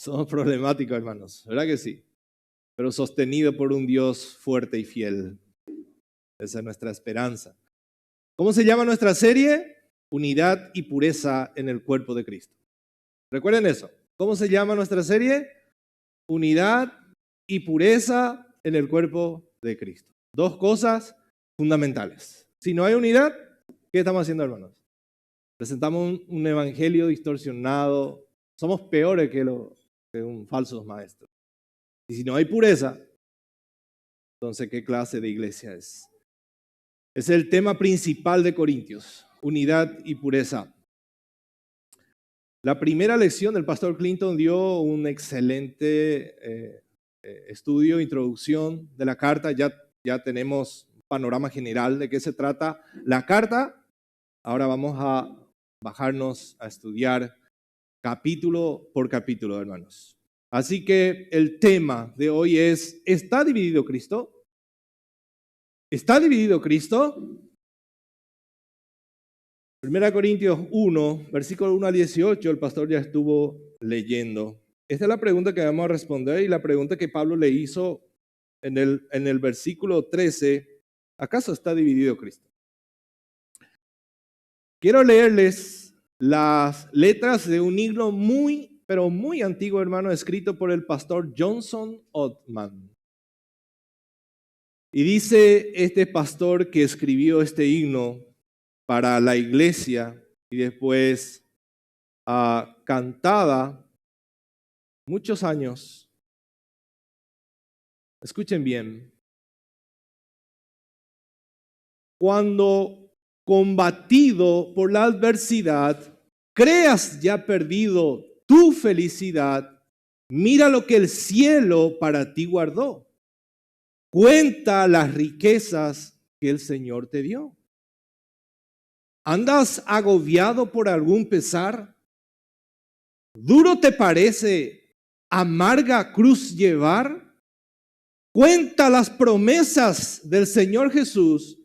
Somos problemáticos, hermanos, ¿verdad que sí? Pero sostenido por un Dios fuerte y fiel. Esa es nuestra esperanza. ¿Cómo se llama nuestra serie? Unidad y pureza en el cuerpo de Cristo. Recuerden eso. ¿Cómo se llama nuestra serie? Unidad y pureza en el cuerpo de Cristo. Dos cosas fundamentales. Si no hay unidad, ¿qué estamos haciendo, hermanos? Presentamos un evangelio distorsionado. Somos peores que un falso maestro. Y si no hay pureza, entonces, ¿qué clase de iglesia es? Es el tema principal de Corintios, unidad y pureza. La primera lección del pastor Clinton dio un excelente estudio, introducción de la carta. Ya tenemos un panorama general de qué se trata la carta. Ahora vamos a bajarnos a estudiar capítulo por capítulo, hermanos. Así que el tema de hoy es, ¿está dividido Cristo? ¿Está dividido Cristo? 1 Corintios 1, versículo 1 al 18, el pastor ya estuvo leyendo. Esta es la pregunta que vamos a responder y la pregunta que Pablo le hizo en el versículo 13, ¿acaso está dividido Cristo? Quiero leerles las letras de un himno pero muy antiguo, hermano, escrito por el pastor Johnson Ottman. Y dice este pastor que escribió este himno para la iglesia y después cantada muchos años. Escuchen bien. Cuando combatido por la adversidad, creas ya perdido tu felicidad, mira lo que el cielo para ti guardó. Cuenta las riquezas que el Señor te dio. ¿Andas agobiado por algún pesar? ¿Duro te parece amarga cruz llevar? Cuenta las promesas del Señor Jesús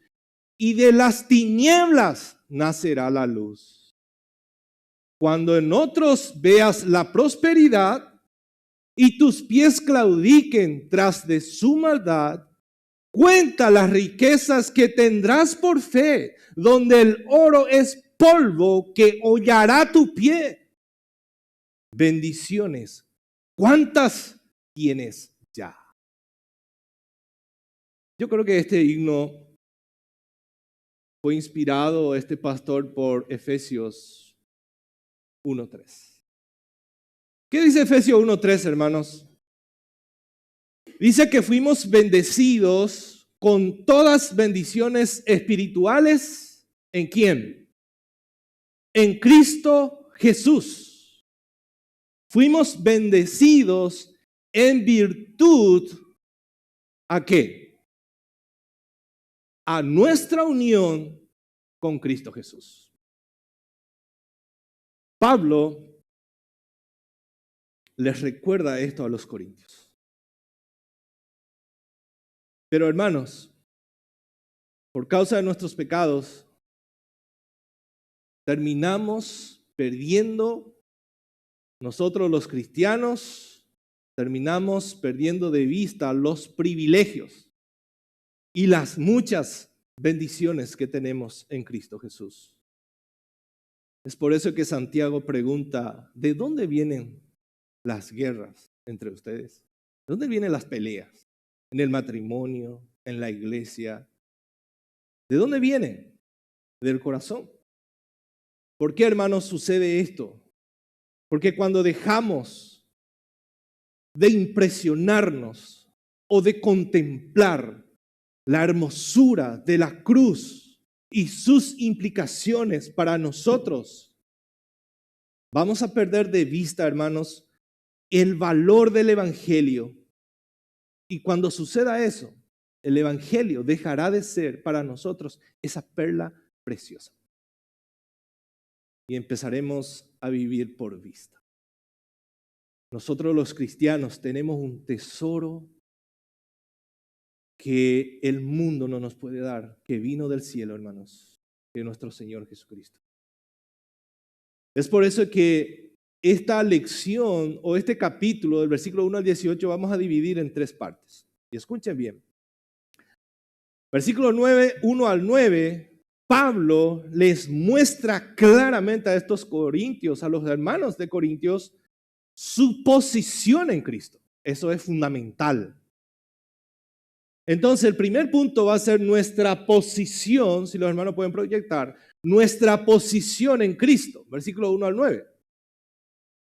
y de las tinieblas nacerá la luz. Cuando en otros veas la prosperidad y tus pies claudiquen tras de su maldad, cuenta las riquezas que tendrás por fe, donde el oro es polvo que hollará tu pie. Bendiciones, ¿cuántas tienes ya? Yo creo que este himno fue inspirado, este pastor, por Efesios 1:3. ¿Qué dice Efesios 1:3, hermanos? Dice que fuimos bendecidos con todas bendiciones espirituales. ¿En quién? En Cristo Jesús. Fuimos bendecidos en virtud ¿a qué? A nuestra unión con Cristo Jesús. Pablo les recuerda esto a los corintios. Pero hermanos, por causa de nuestros pecados, terminamos perdiendo, nosotros los cristianos, terminamos perdiendo de vista los privilegios y las muchas bendiciones que tenemos en Cristo Jesús. Es por eso que Santiago pregunta, ¿de dónde vienen las guerras entre ustedes? ¿De dónde vienen las peleas? En el matrimonio, en la iglesia. ¿De dónde vienen? Del corazón. ¿Por qué, hermanos, sucede esto? Porque cuando dejamos de impresionarnos o de contemplar la hermosura de la cruz y sus implicaciones para nosotros, vamos a perder de vista, hermanos, el valor del evangelio. Y cuando suceda eso, el evangelio dejará de ser para nosotros esa perla preciosa. Y empezaremos a vivir por vista. Nosotros los cristianos tenemos un tesoro que el mundo no nos puede dar, que vino del cielo, hermanos, de nuestro Señor Jesucristo. Es por eso que esta lección o este capítulo del versículo 1 al 18 vamos a dividir en 3 partes. Y escuchen bien. Versículo 9, 1 al 9, Pablo les muestra claramente a estos corintios, a los hermanos de Corintios, su posición en Cristo. Eso es fundamental. Entonces, el primer punto va a ser nuestra posición, si los hermanos pueden proyectar, nuestra posición en Cristo, versículo 1 al 9.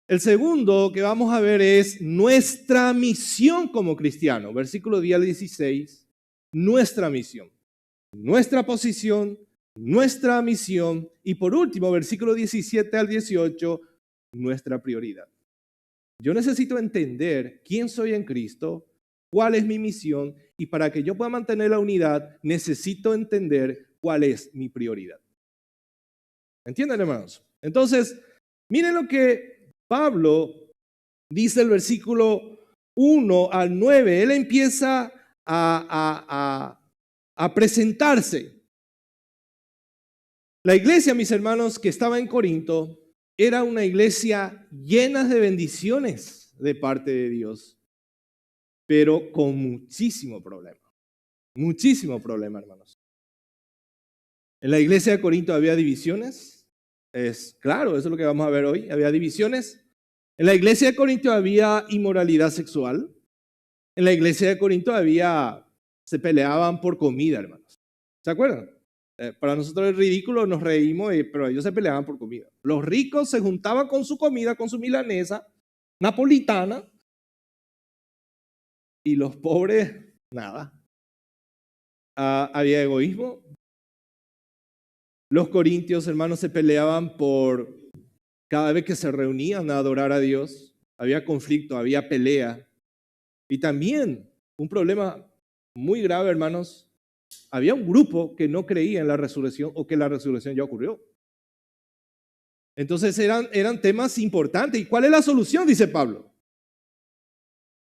El segundo que vamos a ver es nuestra misión como cristianos, versículo 10 al 16, nuestra misión, nuestra posición, nuestra misión y por último, versículo 17 al 18, nuestra prioridad. Yo necesito entender quién soy en Cristo, cuál es mi misión y para que yo pueda mantener la unidad necesito entender cuál es mi prioridad. ¿Entienden, hermanos? Entonces, miren lo que Pablo dice el versículo 1 al 9. Él empieza a presentarse. La iglesia, mis hermanos, que estaba en Corinto, era una iglesia llena de bendiciones de parte de Dios, pero con muchísimo problema, hermanos. En la iglesia de Corinto había divisiones, es claro, eso es lo que vamos a ver hoy, había divisiones. En la iglesia de Corinto había inmoralidad sexual, en la iglesia de Corinto se peleaban por comida, hermanos. ¿Se acuerdan? Para nosotros es ridículo, nos reímos, pero ellos se peleaban por comida. Los ricos se juntaban con su comida, con su milanesa napolitana, y los pobres, nada. Había egoísmo. Los corintios, hermanos, se peleaban por cada vez que se reunían a adorar a Dios. Había conflicto, había pelea. Y también un problema muy grave, hermanos. Había un grupo que no creía en la resurrección o que la resurrección ya ocurrió. Entonces eran temas importantes. ¿Y cuál es la solución? Dice Pablo.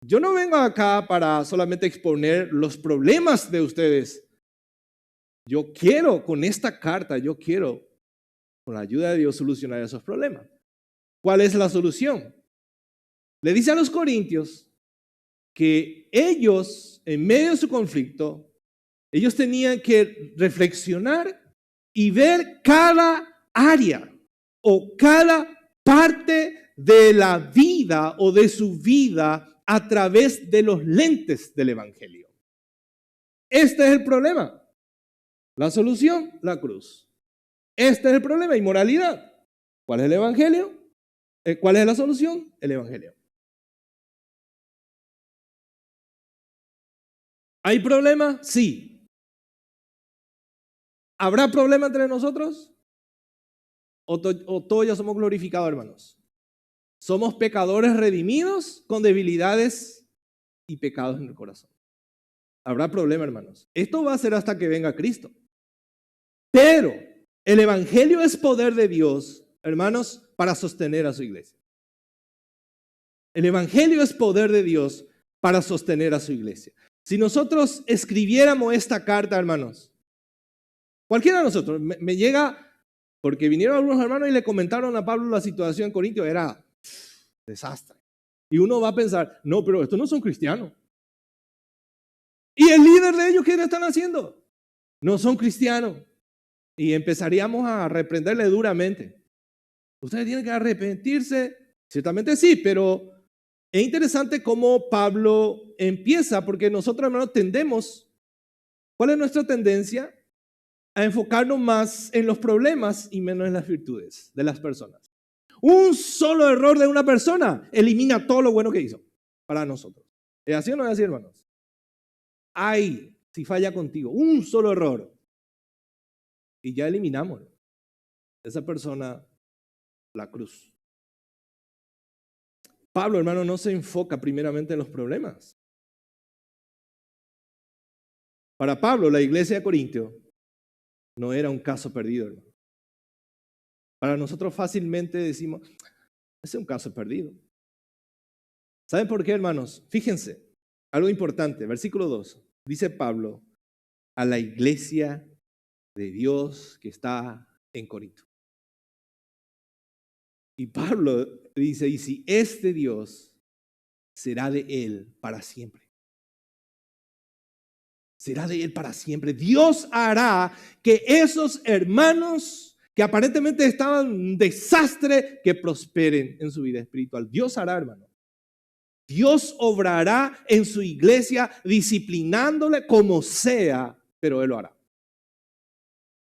Yo no vengo acá para solamente exponer los problemas de ustedes. Yo quiero, con esta carta, con la ayuda de Dios, solucionar esos problemas. ¿Cuál es la solución? Le dice a los corintios que ellos, en medio de su conflicto, ellos tenían que reflexionar y ver cada área o cada parte de la vida o de su vida a través de los lentes del Evangelio. Este es el problema. La solución, la cruz. Este es el problema, inmoralidad. ¿Cuál es el Evangelio? ¿Cuál es la solución? El Evangelio. ¿Hay problema? Sí. ¿Habrá problema entre nosotros? ¿O todos ya somos glorificados, hermanos? Somos pecadores redimidos con debilidades y pecados en el corazón. Habrá problema, hermanos. Esto va a ser hasta que venga Cristo. Pero el Evangelio es poder de Dios, hermanos, para sostener a su iglesia. El Evangelio es poder de Dios para sostener a su iglesia. Si nosotros escribiéramos esta carta, hermanos, cualquiera de nosotros, me llega, porque vinieron algunos hermanos y le comentaron a Pablo la situación en Corintio, era desastre. Y uno va a pensar, no, pero estos no son cristianos. ¿Y el líder de ellos qué le están haciendo? No son cristianos. Y empezaríamos a reprenderle duramente. Ustedes tienen que arrepentirse. Ciertamente sí, pero es interesante cómo Pablo empieza, porque nosotros, hermanos, tendemos, ¿cuál es nuestra tendencia? A enfocarnos más en los problemas y menos en las virtudes de las personas. Un solo error de una persona elimina todo lo bueno que hizo para nosotros. ¿Es así o no es así, hermanos? Ay, si falla contigo, un solo error. Y ya eliminamos esa persona, la cruz. Pablo, hermano, no se enfoca primeramente en los problemas. Para Pablo, la iglesia de Corintio no era un caso perdido, hermano. Para nosotros fácilmente decimos, ese es un caso perdido. ¿Saben por qué, hermanos? Fíjense, algo importante, versículo 2, dice Pablo, a la iglesia de Dios que está en Corinto. Y Pablo dice, y si este Dios será de él para siempre. Será de él para siempre. Dios hará que esos hermanos que aparentemente estaban en un desastre, que prosperen en su vida espiritual. Dios hará, hermano. Dios obrará en su iglesia disciplinándole como sea, pero Él lo hará.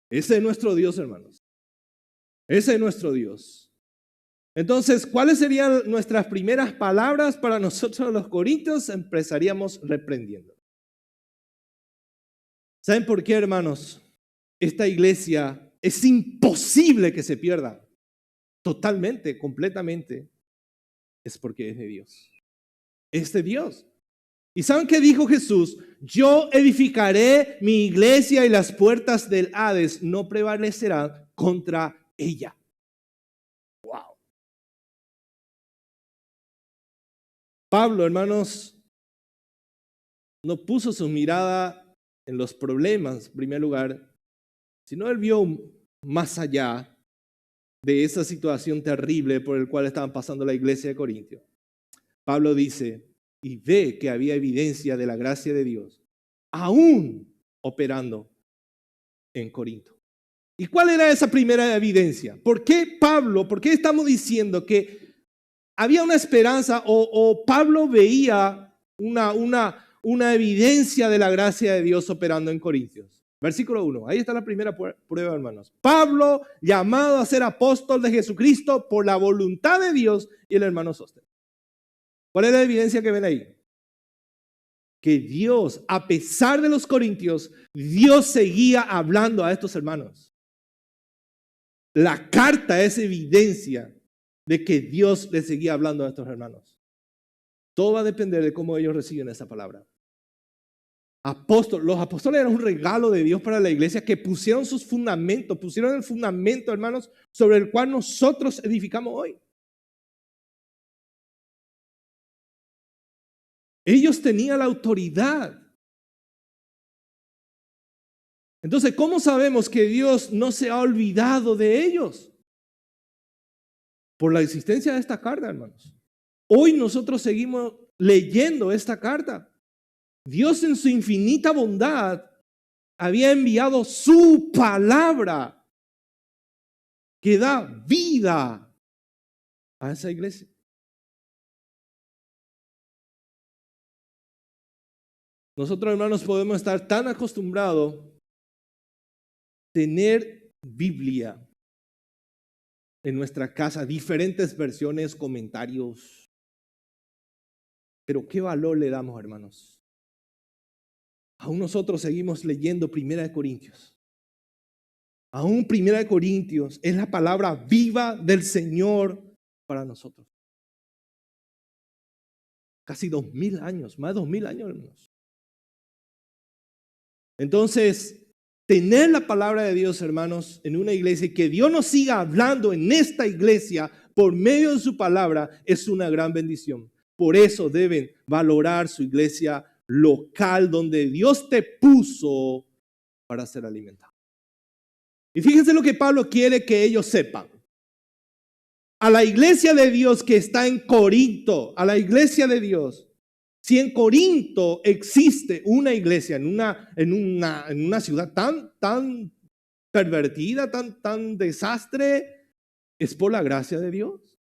Ese es nuestro Dios, hermanos. Ese es nuestro Dios. Entonces, ¿cuáles serían nuestras primeras palabras para nosotros los corintios? Empezaríamos reprendiendo. ¿Saben por qué, hermanos? Esta iglesia es imposible que se pierda. Totalmente, completamente. Es porque es de Dios. Es de Dios. ¿Y saben qué dijo Jesús? Yo edificaré mi iglesia y las puertas del Hades no prevalecerán contra ella. Wow. Pablo, hermanos, no puso su mirada en los problemas, en primer lugar, sino él vio más allá de esa situación terrible por la cual estaban pasando la iglesia de Corintio. Pablo dice, y ve que había evidencia de la gracia de Dios, aún operando en Corinto. ¿Y cuál era esa primera evidencia? ¿Por qué estamos diciendo que había una esperanza o Pablo veía una evidencia de la gracia de Dios operando en Corintios? Versículo 1, ahí está la primera prueba, hermanos. Pablo, llamado a ser apóstol de Jesucristo por la voluntad de Dios, y el hermano Sóstenes. ¿Cuál es la evidencia que ven ahí? Que Dios, a pesar de los corintios, Dios seguía hablando a estos hermanos. La carta es evidencia de que Dios le seguía hablando a estos hermanos. Todo va a depender de cómo ellos reciben esa palabra. Los apóstoles eran un regalo de Dios para la iglesia que pusieron el fundamento, hermanos, sobre el cual nosotros edificamos hoy. Ellos tenían la autoridad. Entonces, ¿cómo sabemos que Dios no se ha olvidado de ellos? Por la existencia de esta carta, hermanos. Hoy nosotros seguimos leyendo esta carta. Dios en su infinita bondad había enviado su palabra que da vida a esa iglesia. Nosotros, hermanos, podemos estar tan acostumbrados a tener Biblia en nuestra casa, diferentes versiones, comentarios. Pero ¿qué valor le damos, hermanos? Aún nosotros seguimos leyendo 1 Corintios. Aún 1 Corintios es la palabra viva del Señor para nosotros. Casi 2000 años, más de 2000 años, hermanos. Entonces, tener la palabra de Dios, hermanos, en una iglesia y que Dios nos siga hablando en esta iglesia por medio de su palabra es una gran bendición. Por eso deben valorar su iglesia local donde Dios te puso para ser alimentado. Y fíjense lo que Pablo quiere que ellos sepan. A la iglesia de Dios que está en Corinto, a la iglesia de Dios, si en Corinto existe una iglesia en una ciudad tan pervertida, tan desastre, es por la gracia de Dios.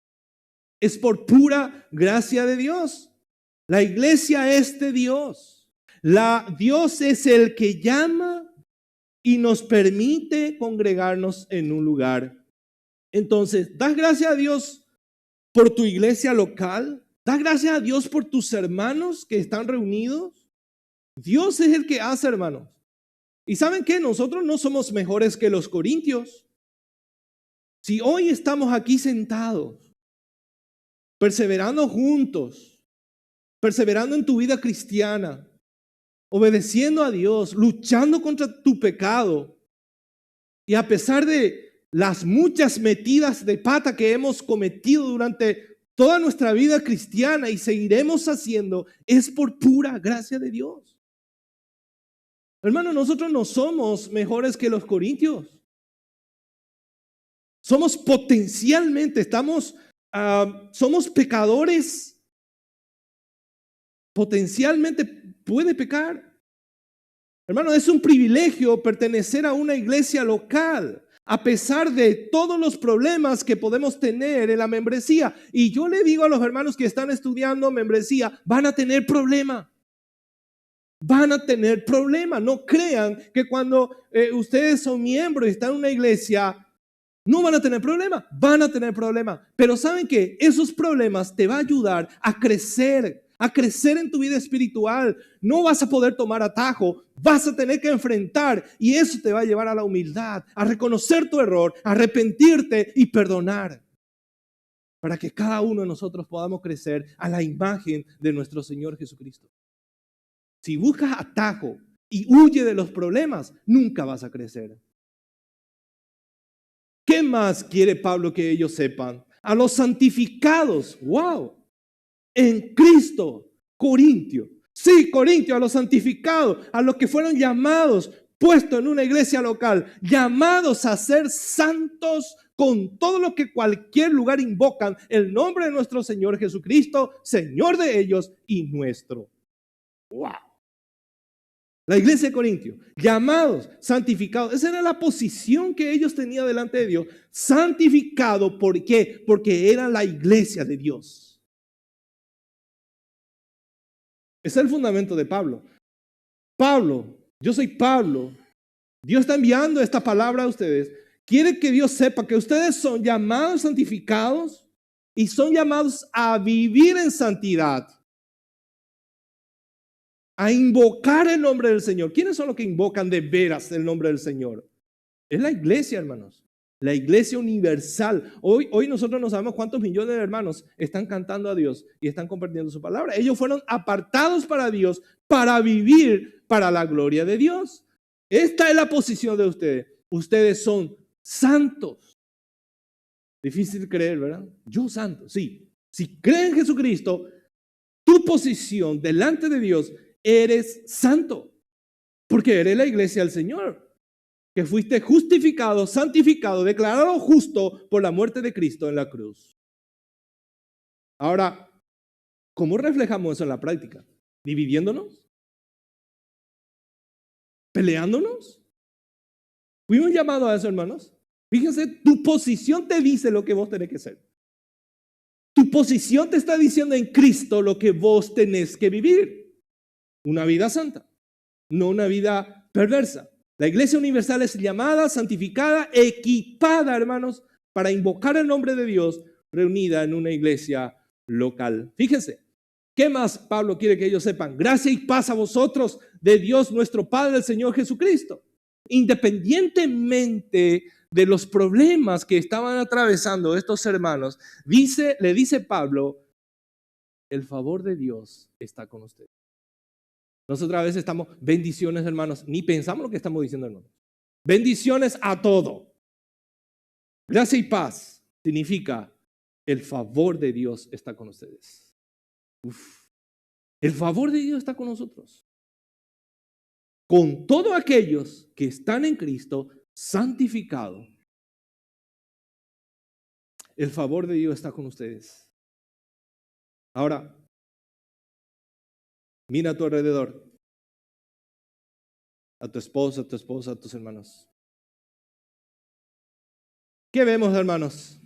Es por pura gracia de Dios. La iglesia es de Dios. Dios es el que llama y nos permite congregarnos en un lugar. Entonces, ¿das gracias a Dios por tu iglesia local? ¿Das gracias a Dios por tus hermanos que están reunidos? Dios es el que hace, hermanos. ¿Y saben qué? Nosotros no somos mejores que los corintios. Si hoy estamos aquí sentados, perseverando juntos, perseverando en tu vida cristiana, obedeciendo a Dios, luchando contra tu pecado, y a pesar de las muchas metidas de pata que hemos cometido durante toda nuestra vida cristiana y seguiremos haciendo, es por pura gracia de Dios. Hermano, nosotros no somos mejores que los corintios. Somos potencialmente, estamos somos pecadores, potencialmente puede pecar. Hermano, es un privilegio pertenecer a una iglesia local, a pesar de todos los problemas que podemos tener en la membresía. Y yo le digo a los hermanos que están estudiando membresía, van a tener problema. Van a tener problema. No crean que cuando ustedes son miembros y están en una iglesia, no van a tener problema. Van a tener problema. Pero ¿saben qué? Esos problemas te van a ayudar a crecer en tu vida espiritual. No vas a poder tomar atajo, vas a tener que enfrentar, y eso te va a llevar a la humildad, a reconocer tu error, a arrepentirte y perdonar, para que cada uno de nosotros podamos crecer a la imagen de nuestro Señor Jesucristo. Si buscas atajo y huye de los problemas, nunca vas a crecer. ¿Qué más quiere Pablo que ellos sepan? A los santificados, wow, en Cristo, Corintio. Sí, Corintio, a los santificados, a los que fueron llamados, puestos en una iglesia local, llamados a ser santos con todo lo que cualquier lugar invocan, el nombre de nuestro Señor Jesucristo, Señor de ellos y nuestro. Wow. La iglesia de Corintio, llamados, santificados. Esa era la posición que ellos tenían delante de Dios. Santificado, ¿por qué? Porque era la iglesia de Dios. Ese es el fundamento de Pablo. Pablo, yo soy Pablo. Dios está enviando esta palabra a ustedes. Quiere que Dios sepa que ustedes son llamados, santificados, y son llamados a vivir en santidad, a invocar el nombre del Señor. ¿Quiénes son los que invocan de veras el nombre del Señor? Es la iglesia, hermanos. La iglesia universal. Hoy nosotros no sabemos cuántos millones de hermanos están cantando a Dios y están compartiendo su palabra. Ellos fueron apartados para Dios, para vivir para la gloria de Dios. Esta es la posición de ustedes. Ustedes son santos. Difícil creer, ¿verdad? Yo santo, sí. Si crees en Jesucristo, tu posición delante de Dios, eres santo, porque eres la iglesia del Señor, que fuiste justificado, santificado, declarado justo por la muerte de Cristo en la cruz. Ahora, ¿cómo reflejamos eso en la práctica? ¿Dividiéndonos? ¿Peleándonos? ¿Fuimos llamados a eso, hermanos? Fíjense, tu posición te dice lo que vos tenés que hacer. Tu posición te está diciendo en Cristo lo que vos tenés que vivir. Una vida santa, no una vida perversa. La iglesia universal es llamada, santificada, equipada, hermanos, para invocar el nombre de Dios, reunida en una iglesia local. Fíjense, ¿qué más Pablo quiere que ellos sepan? Gracia y paz a vosotros de Dios nuestro Padre, el Señor Jesucristo. Independientemente de los problemas que estaban atravesando estos hermanos, le dice Pablo, el favor de Dios está con ustedes. Nosotros a veces estamos, bendiciones, hermanos, ni pensamos lo que estamos diciendo, hermanos. Bendiciones a todo. Gracia y paz significa el favor de Dios está con ustedes. Uf. El favor de Dios está con nosotros. Con todos aquellos que están en Cristo, santificado. El favor de Dios está con ustedes. Ahora, mira a tu alrededor, a tu esposa, a tus hermanos. ¿Qué vemos, hermanos?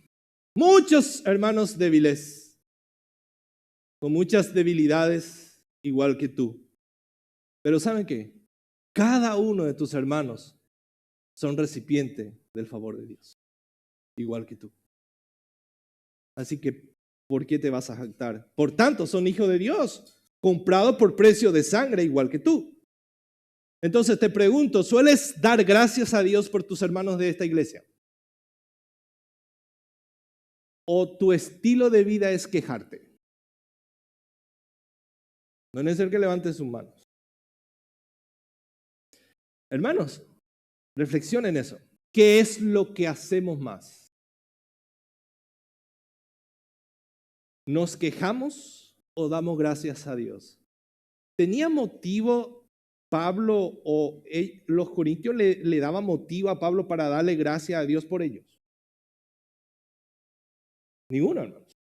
Muchos hermanos débiles, con muchas debilidades, igual que tú. Pero ¿saben qué? Cada uno de tus hermanos son recipiente del favor de Dios, igual que tú. Así que, ¿por qué te vas a jactar? Por tanto, son hijos de Dios, comprados por precio de sangre, igual que tú. Entonces te pregunto, ¿sueles dar gracias a Dios por tus hermanos de esta iglesia? ¿O tu estilo de vida es quejarte? No es necesario que levantes sus manos. Hermanos, reflexionen en eso. ¿Qué es lo que hacemos más? ¿Nos quejamos o damos gracias a Dios? ¿Tenía motivo Pablo o los corintios le daban motivo a Pablo para darle gracias a Dios por ellos? Ninguno, hermanos.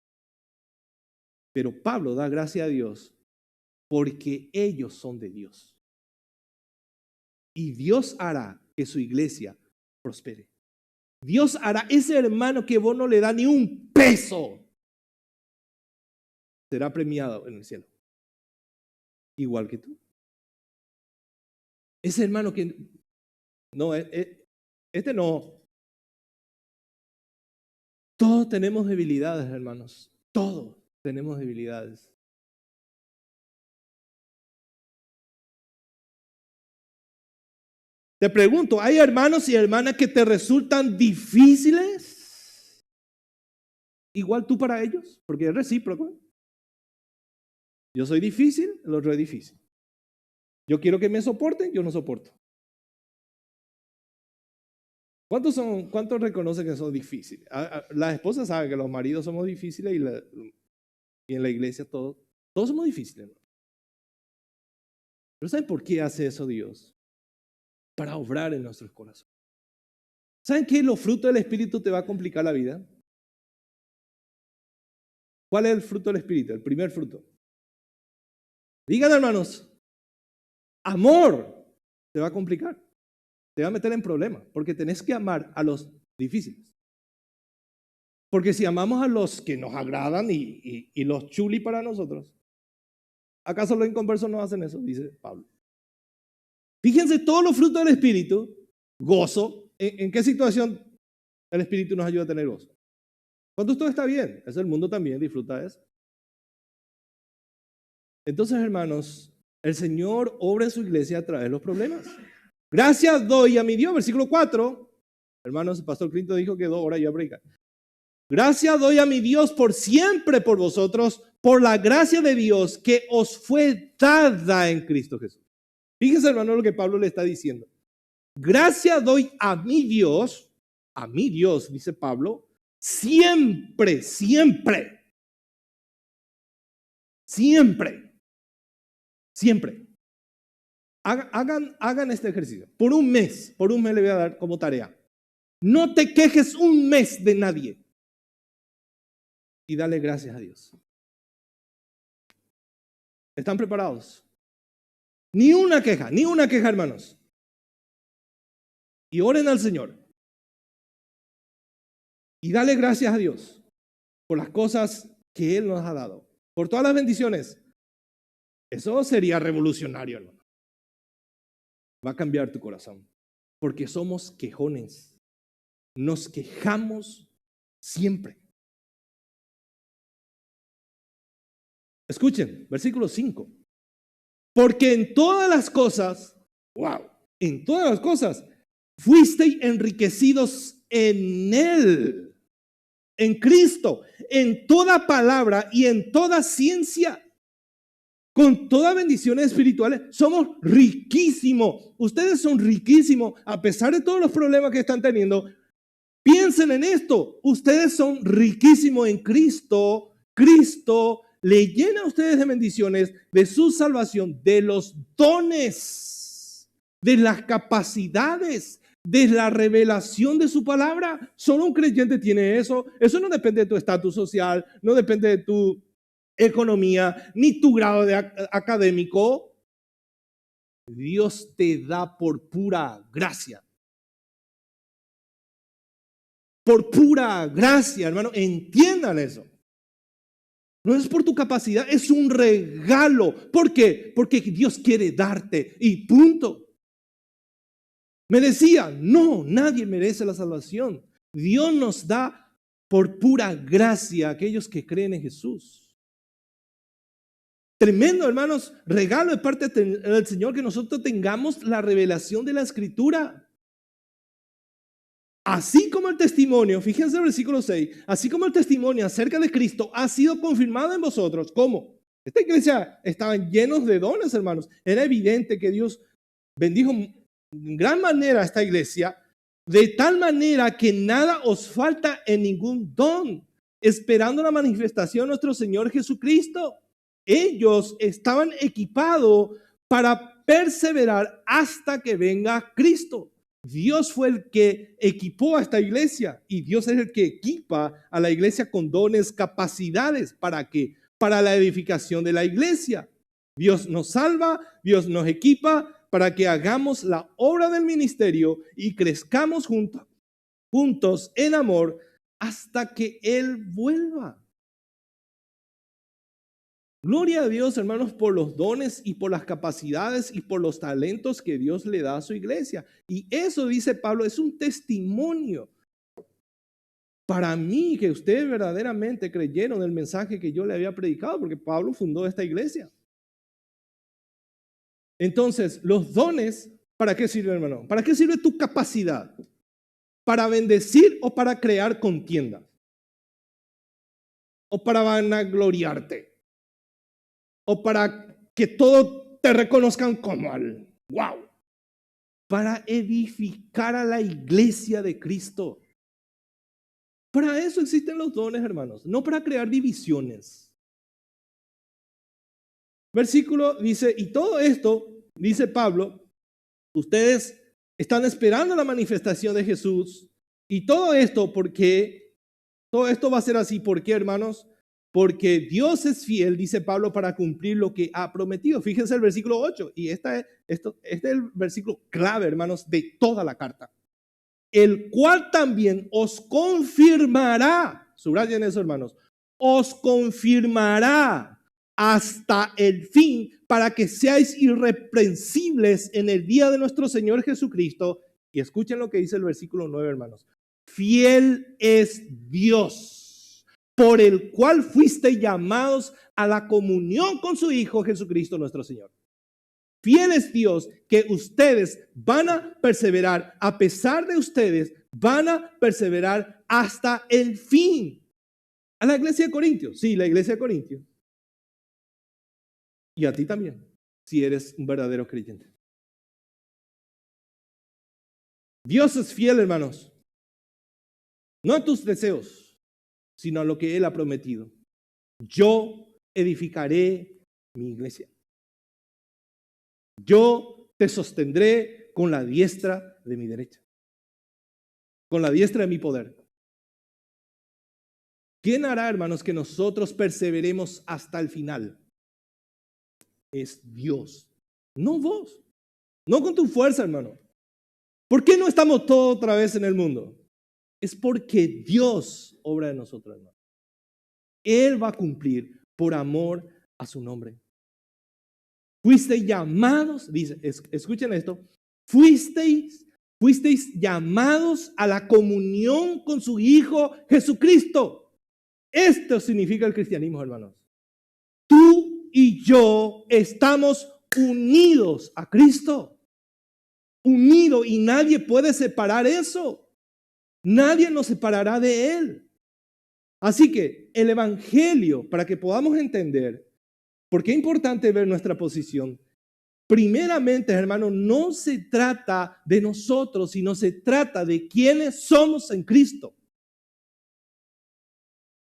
Pero Pablo da gracias a Dios porque ellos son de Dios. Y Dios hará que su iglesia prospere. Dios hará ese hermano que vos no le da ni un peso. Será premiado en el cielo. Igual que tú. Ese hermano que... No, este no. Todos tenemos debilidades, hermanos. Todos tenemos debilidades. Te pregunto, ¿hay hermanos y hermanas que te resultan difíciles? Igual tú para ellos, porque es recíproco. Yo soy difícil, el otro es difícil. Yo quiero que me soporten, yo no soporto. ¿Cuántos reconocen que son difíciles? Las esposas saben que los maridos somos difíciles y en la iglesia todos somos difíciles, ¿no? Pero ¿saben por qué hace eso Dios? Para obrar en nuestros corazones. ¿Saben qué? Los frutos del Espíritu te va a complicar la vida. ¿Cuál es el fruto del Espíritu? El primer fruto. Digan, hermanos, amor te va a complicar. Te va a meter en problemas, porque tenés que amar a los difíciles. Porque si amamos a los que nos agradan y los chuli para nosotros, ¿acaso los inconversos no hacen eso? Dice Pablo. Fíjense todos los frutos del Espíritu, gozo. ¿En qué situación el Espíritu nos ayuda a tener gozo? Cuando todo está bien, eso el mundo también disfruta de eso. Entonces, hermanos, el Señor obra en su iglesia a través de los problemas. Gracias doy a mi Dios, versículo 4. Hermanos, el pastor Clinton dijo que 2 horas ya predica. Gracias doy a mi Dios por siempre por vosotros, por la gracia de Dios que os fue dada en Cristo Jesús. Fíjense, hermano, lo que Pablo le está diciendo. Gracias doy a mi Dios, dice Pablo, siempre, siempre. Siempre. Siempre. Hagan este ejercicio. Por un mes le voy a dar como tarea. No te quejes un mes de nadie. Y dale gracias a Dios. ¿Están preparados? Ni una queja, hermanos. Y oren al Señor. Y dale gracias a Dios por las cosas que Él nos ha dado. Por todas las bendiciones. Eso sería revolucionario, hermano. Va a cambiar tu corazón. Porque somos quejones. Nos quejamos siempre. Escuchen, versículo 5. Porque en todas las cosas, en todas las cosas, fuisteis enriquecidos en Él, en Cristo, en toda palabra y en toda ciencia. Con todas bendiciones espirituales, somos riquísimos. Ustedes son riquísimos, a pesar de todos los problemas que están teniendo. Piensen en esto, ustedes son riquísimos en Cristo. Cristo le llena a ustedes de bendiciones, de su salvación, de los dones, de las capacidades, de la revelación de su palabra. Solo un creyente tiene eso. Eso no depende de tu estatus social, no depende de tu economía, ni tu grado académico. Dios te da por pura gracia. Por pura gracia, hermano, entiendan eso. No es por tu capacidad, es un regalo. ¿Por qué? Porque Dios quiere darte y punto. ¿Merecía? No, nadie merece la salvación. Dios nos da por pura gracia a aquellos que creen en Jesús. Tremendo, hermanos, regalo de parte del Señor que nosotros tengamos la revelación de la Escritura. Así como el testimonio, fíjense en el versículo 6, así como el testimonio acerca de Cristo ha sido confirmado en vosotros. ¿Cómo? Esta iglesia estaban llenos de dones, hermanos. Era evidente que Dios bendijo en gran manera a esta iglesia, de tal manera que nada os falta en ningún don, esperando la manifestación de nuestro Señor Jesucristo. Ellos estaban equipados para perseverar hasta que venga Cristo. Dios fue el que equipó a esta iglesia y Dios es el que equipa a la iglesia con dones, capacidades para que para la edificación de la iglesia. Dios nos salva, Dios nos equipa para que hagamos la obra del ministerio y crezcamos juntos en amor hasta que Él vuelva. Gloria a Dios, hermanos, por los dones y por las capacidades y por los talentos que Dios le da a su iglesia. Y eso, dice Pablo, es un testimonio para mí que ustedes verdaderamente creyeron el mensaje que yo le había predicado, porque Pablo fundó esta iglesia. Entonces, los dones, ¿para qué sirven, hermano? ¿Para qué sirve tu capacidad? ¿Para bendecir o para crear contienda? ¿O para vanagloriarte? ¿O para que todos te reconozcan como al wow? Para edificar a la iglesia de Cristo. Para eso existen los dones, hermanos, no para crear divisiones. Versículo dice, y todo esto, dice Pablo, ustedes están esperando la manifestación de Jesús, y todo esto va a ser así. ¿Por qué, hermanos? Porque Dios es fiel, dice Pablo, para cumplir lo que ha prometido. Fíjense el versículo 8, y este es el versículo clave, hermanos, de toda la carta. El cual también os confirmará, subrayen eso, hermanos, os confirmará hasta el fin para que seáis irreprensibles en el día de nuestro Señor Jesucristo. Y escuchen lo que dice el versículo 9, hermanos. Fiel es Dios, por el cual fuisteis llamados a la comunión con su Hijo Jesucristo nuestro Señor. Fiel es Dios que ustedes van a perseverar, a pesar de ustedes, van a perseverar hasta el fin. A la iglesia de Corintios, sí, la iglesia de Corintios. Y a ti también, si eres un verdadero creyente. Dios es fiel, hermanos. No a tus deseos, sino a lo que Él ha prometido. Yo edificaré mi iglesia. Yo te sostendré con la diestra de mi derecha, con la diestra de mi poder. ¿Quién hará, hermanos, que nosotros perseveremos hasta el final? Es Dios, no vos, no con tu fuerza, hermano. ¿Por qué no estamos todos otra vez en el mundo? Es porque Dios obra en nosotros, hermano. Él va a cumplir por amor a su nombre. Fuisteis llamados, dice, escuchen esto, fuisteis llamados a la comunión con su Hijo Jesucristo. Esto significa el cristianismo, hermanos. Tú y yo estamos unidos a Cristo. Unidos, y nadie puede separar eso. Nadie nos separará de Él. Así que el evangelio, para que podamos entender por qué es importante ver nuestra posición, primeramente, hermano, no se trata de nosotros, sino se trata de quiénes somos en Cristo.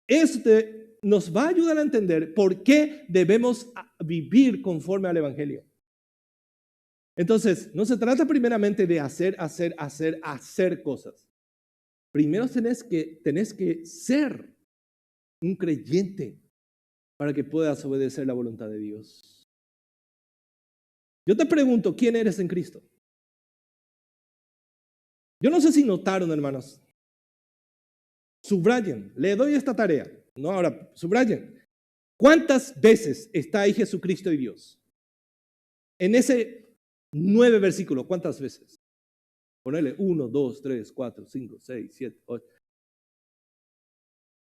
Este nos va a ayudar a entender por qué debemos vivir conforme al evangelio. Entonces, no se trata primeramente de hacer cosas. Primero tenés que ser un creyente para que puedas obedecer la voluntad de Dios. Yo te pregunto, ¿quién eres en Cristo? Yo no sé si notaron, hermanos. Subrayen, le doy esta tarea. No, ahora, subrayen. ¿Cuántas veces está ahí Jesucristo y Dios? En ese 9 versículos, ¿cuántas veces? Ponele 1, 2, 3, 4, 5, 6, 7, 8.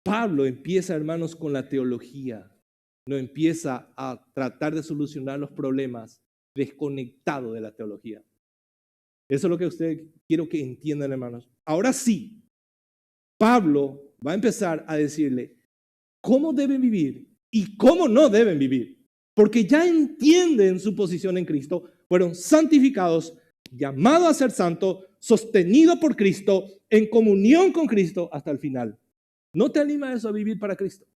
Pablo empieza, hermanos, con la teología. No empieza a tratar de solucionar los problemas desconectado de la teología. Eso es lo que quiero que entiendan, hermanos. Ahora sí, Pablo va a empezar a decirle cómo deben vivir y cómo no deben vivir. Porque ya entienden su posición en Cristo, fueron santificados, llamados a ser santos, sostenidos por Cristo, en comunión con Cristo hasta el final. ¿No te anima eso a vivir para Cristo?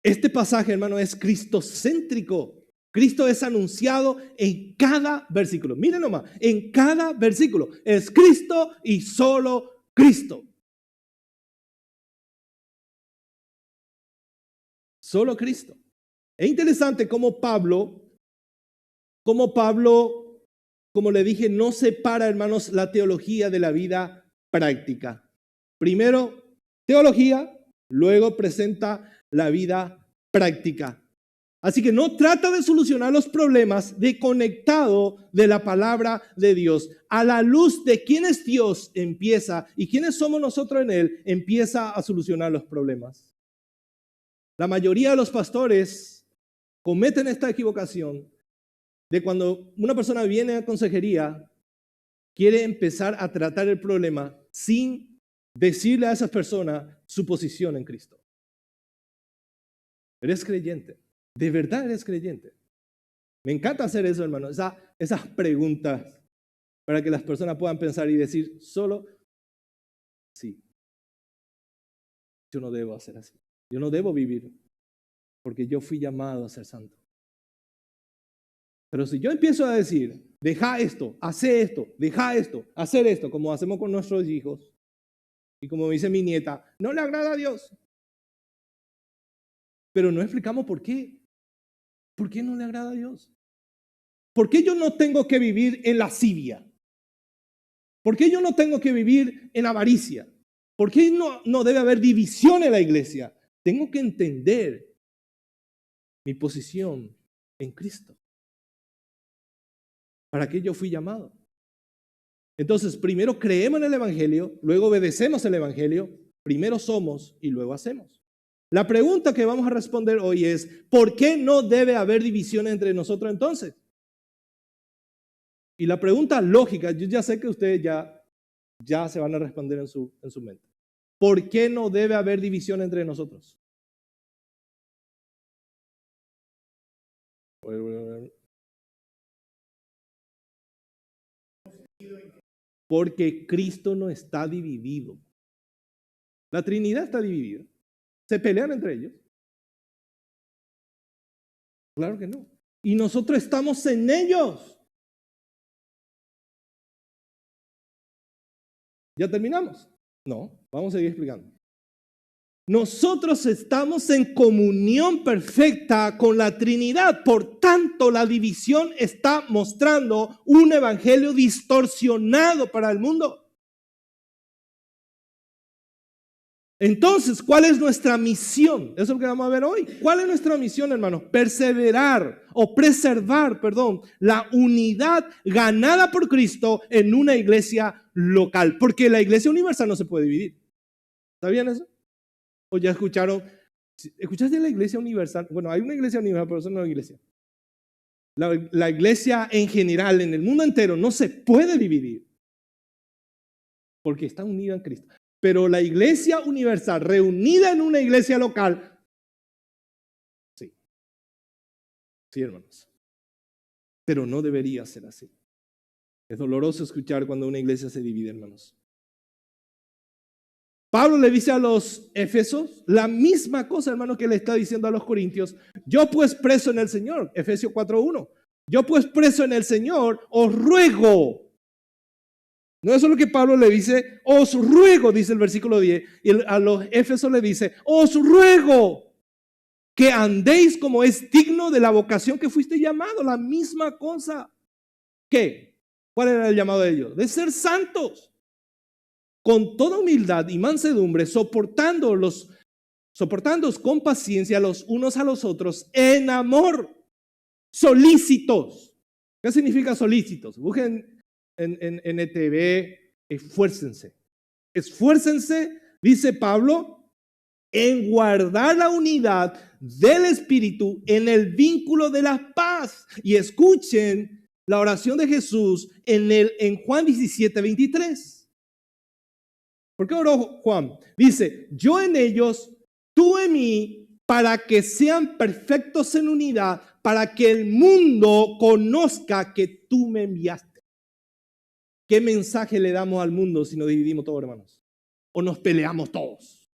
Este pasaje, hermano, es cristocéntrico. Cristo es anunciado en cada versículo. Miren nomás, en cada versículo es Cristo y solo Cristo. Solo Cristo. Es interesante cómo Pablo, como le dije, no separa, hermanos, la teología de la vida práctica. Primero, teología, luego presenta la vida práctica. Así que no trata de solucionar los problemas desconectado de la palabra de Dios. A la luz de quién es Dios empieza y quiénes somos nosotros en Él, empieza a solucionar los problemas. La mayoría de los pastores cometen esta equivocación de cuando una persona viene a consejería, quiere empezar a tratar el problema sin decirle a esas personas su posición en Cristo. ¿Eres creyente? ¿De verdad eres creyente? Me encanta hacer eso, hermano, esas preguntas para que las personas puedan pensar y decir solo, sí, yo no debo hacer así. Yo no debo vivir porque yo fui llamado a ser santo. Pero si yo empiezo a decir, deja esto, hace esto, deja esto, hacer esto, como hacemos con nuestros hijos, y como dice mi nieta, no le agrada a Dios. Pero no explicamos por qué. ¿Por qué no le agrada a Dios? ¿Por qué yo no tengo que vivir en lascivia? ¿Por qué yo no tengo que vivir en avaricia? ¿Por qué no debe haber división en la iglesia? Tengo que entender mi posición en Cristo. ¿Para qué yo fui llamado? Entonces, primero creemos en el Evangelio, luego obedecemos el Evangelio, primero somos y luego hacemos. La pregunta que vamos a responder hoy es, ¿por qué no debe haber división entre nosotros entonces? Y la pregunta lógica, yo ya sé que ustedes ya se van a responder en su mente. ¿Por qué no debe haber división entre nosotros? Porque Cristo no está dividido. La Trinidad está dividida. ¿Se pelean entre ellos? Claro que no. Y nosotros estamos en ellos. ¿Ya terminamos? No, vamos a seguir explicando. Nosotros estamos en comunión perfecta con la Trinidad. Por tanto, la división está mostrando un evangelio distorsionado para el mundo. Entonces, ¿cuál es nuestra misión? Eso es lo que vamos a ver hoy. ¿Cuál es nuestra misión, hermanos? Preservar la unidad ganada por Cristo en una iglesia local. Porque la iglesia universal no se puede dividir. ¿Está bien eso? ¿O ya escucharon? ¿Escuchaste la iglesia universal? Bueno, hay una iglesia universal, pero eso no es una iglesia. La iglesia en general, en el mundo entero, no se puede dividir. Porque está unida en Cristo. Pero la iglesia universal reunida en una iglesia local, sí, hermanos. Pero no debería ser así. Es doloroso escuchar cuando una iglesia se divide, hermanos. Pablo le dice a los Efesios la misma cosa, hermano, que le está diciendo a los Corintios. Yo pues preso en el Señor, Efesios 4:1. Yo pues preso en el Señor, os ruego. No, eso es lo que Pablo le dice, os ruego, dice el versículo 10, y a los Éfesos le dice, os ruego que andéis como es digno de la vocación que fuiste llamado, la misma cosa. ¿Qué? ¿Cuál era el llamado de ellos? De ser santos, con toda humildad y mansedumbre, soportándoos con paciencia los unos a los otros, en amor, solícitos. ¿Qué significa solícitos? Busquen en NTV, esfuércense, dice Pablo, en guardar la unidad del Espíritu en el vínculo de la paz. Y escuchen la oración de Jesús en Juan 17:23. ¿Por qué oró Juan? Dice, yo en ellos, tú en mí, para que sean perfectos en unidad, para que el mundo conozca que tú me enviaste. ¿Qué mensaje le damos al mundo si nos dividimos todos, hermanos? ¿O nos peleamos todos?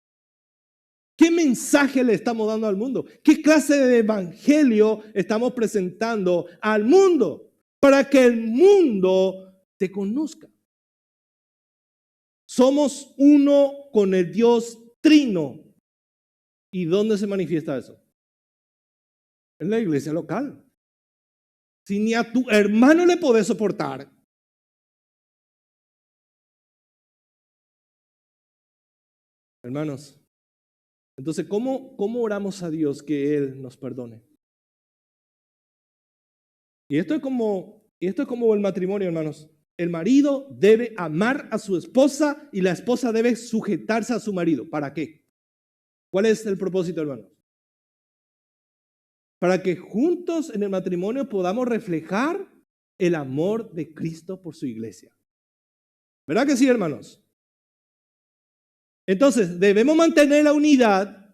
¿Qué mensaje le estamos dando al mundo? ¿Qué clase de evangelio estamos presentando al mundo? Para que el mundo te conozca. Somos uno con el Dios trino. ¿Y dónde se manifiesta eso? En la iglesia local. Si ni a tu hermano le podés soportar, hermanos, entonces, ¿cómo oramos a Dios que Él nos perdone? Y esto es como el matrimonio, hermanos. El marido debe amar a su esposa y la esposa debe sujetarse a su marido. ¿Para qué? ¿Cuál es el propósito, hermanos? Para que juntos en el matrimonio podamos reflejar el amor de Cristo por su iglesia. ¿Verdad que sí, hermanos? Entonces, debemos mantener la unidad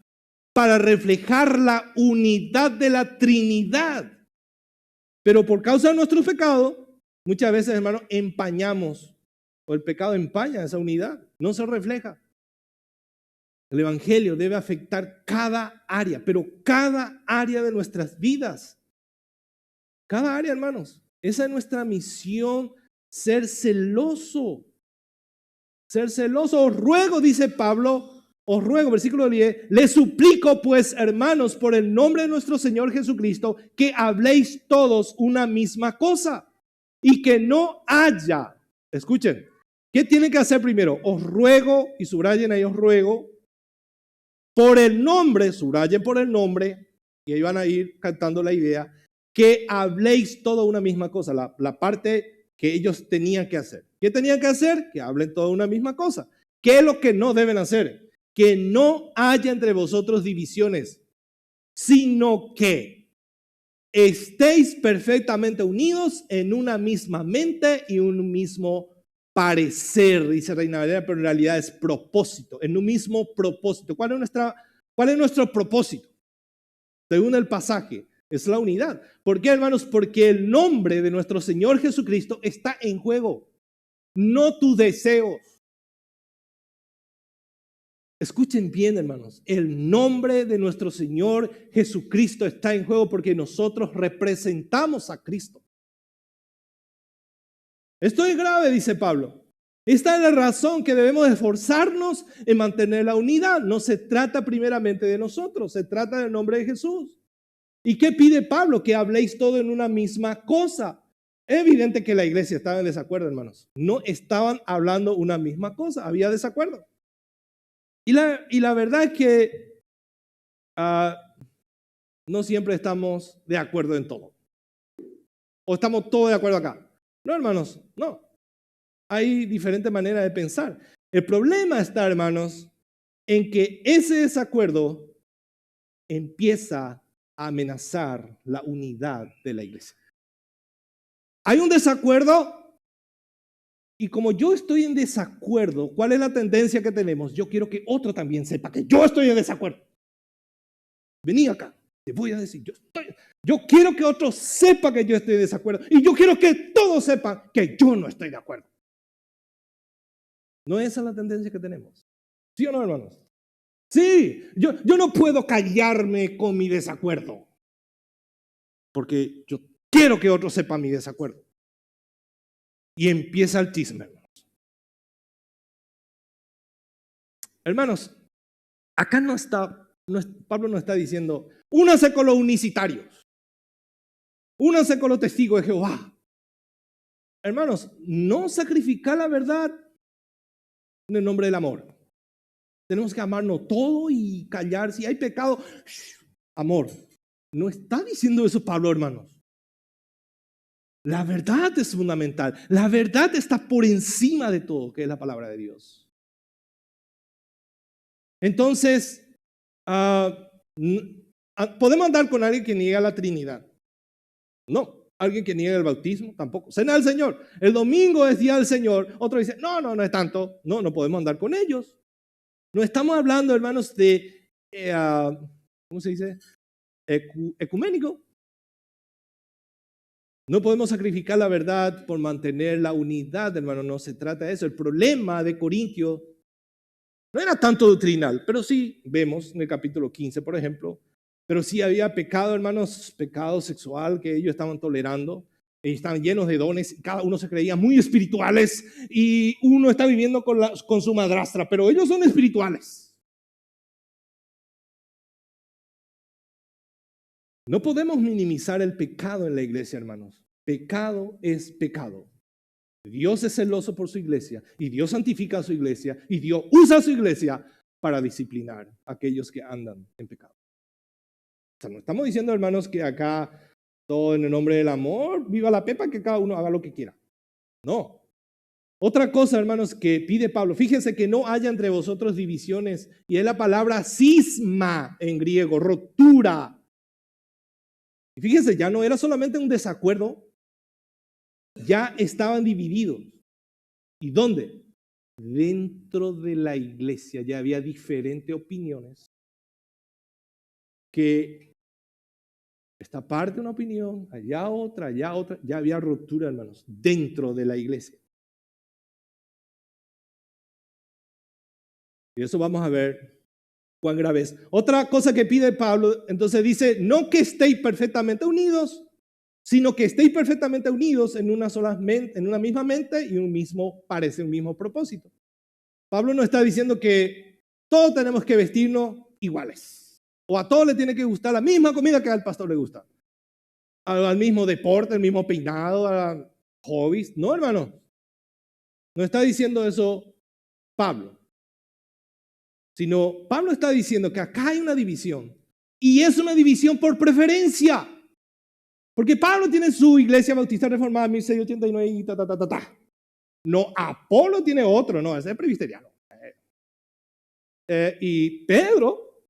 para reflejar la unidad de la Trinidad. Pero por causa de nuestro pecado, muchas veces, hermanos, empañamos, o el pecado empaña esa unidad, no se refleja. El evangelio debe afectar cada área, pero cada área de nuestras vidas. Cada área, hermanos. Esa es nuestra misión, ser celoso. Ser celoso. Os ruego, dice Pablo, os ruego, versículo 10, les suplico pues, hermanos, por el nombre de nuestro Señor Jesucristo, que habléis todos una misma cosa y que no haya, escuchen, ¿qué tienen que hacer primero? Os ruego, y subrayen ahí, os ruego, por el nombre, subrayen por el nombre, y ahí van a ir cantando la idea, que habléis toda una misma cosa, la parte que ellos tenían que hacer. ¿Qué tenían que hacer? Que hablen toda una misma cosa. ¿Qué es lo que no deben hacer? Que no haya entre vosotros divisiones, sino que estéis perfectamente unidos en una misma mente y un mismo parecer, dice Reina Valera, pero en realidad es propósito, en un mismo propósito. ¿Cuál es nuestro propósito? Según el pasaje, es la unidad. ¿Por qué, hermanos? Porque el nombre de nuestro Señor Jesucristo está en juego, no tus deseos. Escuchen bien, hermanos, el nombre de nuestro Señor Jesucristo está en juego porque nosotros representamos a Cristo. Esto es grave, dice Pablo. Esta es la razón que debemos esforzarnos en mantener la unidad. No se trata primeramente de nosotros, se trata del nombre de Jesús. ¿Y qué pide Pablo? Que habléis todo en una misma cosa. Es evidente que la iglesia estaba en desacuerdo, hermanos. No estaban hablando una misma cosa, había desacuerdo. Y la verdad es que no siempre estamos de acuerdo en todo. O estamos todos de acuerdo acá. No, hermanos, no. Hay diferentes maneras de pensar. El problema está, hermanos, en que ese desacuerdo empieza a amenazar la unidad de la iglesia. Hay un desacuerdo y como yo estoy en desacuerdo, ¿cuál es la tendencia que tenemos? Yo quiero que otro también sepa que yo estoy en desacuerdo. Vení acá, te voy a decir, yo quiero que otro sepa que yo estoy en desacuerdo y yo quiero que todos sepan que yo no estoy de acuerdo. ¿No es esa la tendencia que tenemos? ¿Sí o no, hermanos? Sí, yo no puedo callarme con mi desacuerdo porque yo quiero que otro sepa mi desacuerdo. Y empieza el chisme, hermanos. Hermanos, acá Pablo no está diciendo, únanse con los unicitarios, únanse con los testigos de Jehová. Hermanos, no sacrificar la verdad en el nombre del amor. Tenemos que amarnos todo y callar. Si hay pecado, amor. No está diciendo eso Pablo, hermanos. La verdad es fundamental. La verdad está por encima de todo, que es la palabra de Dios. Entonces, ¿podemos andar con alguien que niega la Trinidad? No. ¿Alguien que niega el bautismo? Tampoco. Cena del Señor. El domingo es día del Señor. Otro dice, no es tanto. No podemos andar con ellos. No estamos hablando, hermanos, de, ¿cómo se dice? Ecuménico. No podemos sacrificar la verdad por mantener la unidad, hermano. No se trata de eso. El problema de Corintio no era tanto doctrinal, pero sí vemos en el capítulo 15, por ejemplo, pero sí había pecado, hermanos, pecado sexual que ellos estaban tolerando. Estaban llenos de dones, cada uno se creía muy espirituales y uno está viviendo con su madrastra, pero ellos son espirituales. No podemos minimizar el pecado en la iglesia, hermanos. Pecado es pecado. Dios es celoso por su iglesia y Dios santifica a su iglesia y Dios usa a su iglesia para disciplinar a aquellos que andan en pecado. O sea, no estamos diciendo, hermanos, que acá todo en el nombre del amor, viva la pepa, que cada uno haga lo que quiera. No. Otra cosa, hermanos, que pide Pablo, fíjense que no haya entre vosotros divisiones, y es la palabra cisma en griego, rotura. Y fíjense, ya no era solamente un desacuerdo, ya estaban divididos. ¿Y dónde? Dentro de la iglesia ya había diferentes opiniones, que esta parte una opinión, allá otra, ya había ruptura, hermanos, dentro de la iglesia. Y eso vamos a ver cuán grave es. Otra cosa que pide Pablo, entonces dice, no que estéis perfectamente unidos, sino que estéis perfectamente unidos en una sola mente, en una misma mente y un mismo propósito. Pablo no está diciendo que todos tenemos que vestirnos iguales, o a todos les tiene que gustar la misma comida que al pastor le gusta, al mismo deporte, el mismo peinado, a hobbies. No, hermano, no está diciendo eso Pablo, sino Pablo está diciendo que acá hay una división, y es una división por preferencia. Porque Pablo tiene su iglesia bautista reformada en 1689 y No, Apolo tiene otro, no, ese es presbiteriano. Y Pedro,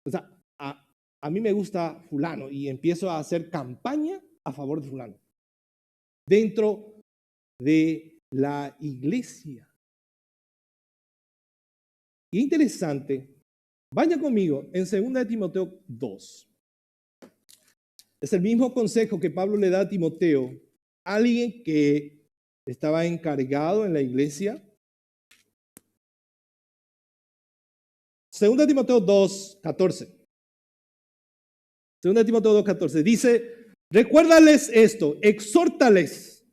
o sea, a mí me gusta fulano y empiezo a hacer campaña a favor de fulano. Dentro de la iglesia. Y interesante, vaya conmigo en 2 Timoteo 2. Es el mismo consejo que Pablo le da a Timoteo, alguien que estaba encargado en la iglesia. 2 Timoteo 2:14. 2 Timoteo 2:14 dice, recuérdales esto, exhórtales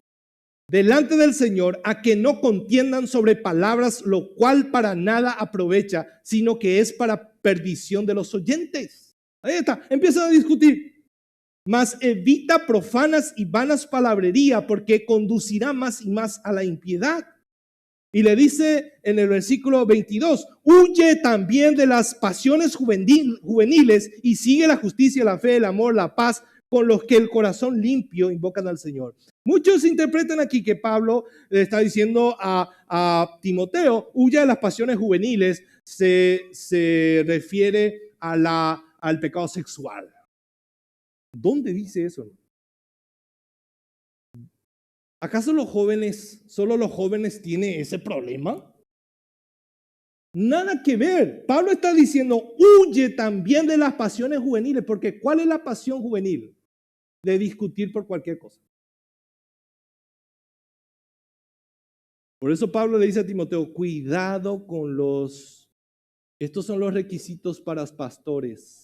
delante del Señor a que no contiendan sobre palabras, lo cual para nada aprovecha, sino que es para perdición de los oyentes. Ahí está, empiezan a discutir. Mas evita profanas y vanas palabrerías, porque conducirá más y más a la impiedad. Y le dice en el versículo 22, huye también de las pasiones juveniles y sigue la justicia, la fe, el amor, la paz, con los que el corazón limpio invocan al Señor. Muchos interpretan aquí que Pablo le está diciendo a Timoteo, huye de las pasiones juveniles, se refiere al pecado sexual. ¿Dónde dice eso? ¿Acaso solo los jóvenes tienen ese problema? Nada que ver. Pablo está diciendo, huye también de las pasiones juveniles, porque ¿cuál es la pasión juvenil? De discutir por cualquier cosa. Por eso Pablo le dice a Timoteo, cuidado con estos son los requisitos para los pastores.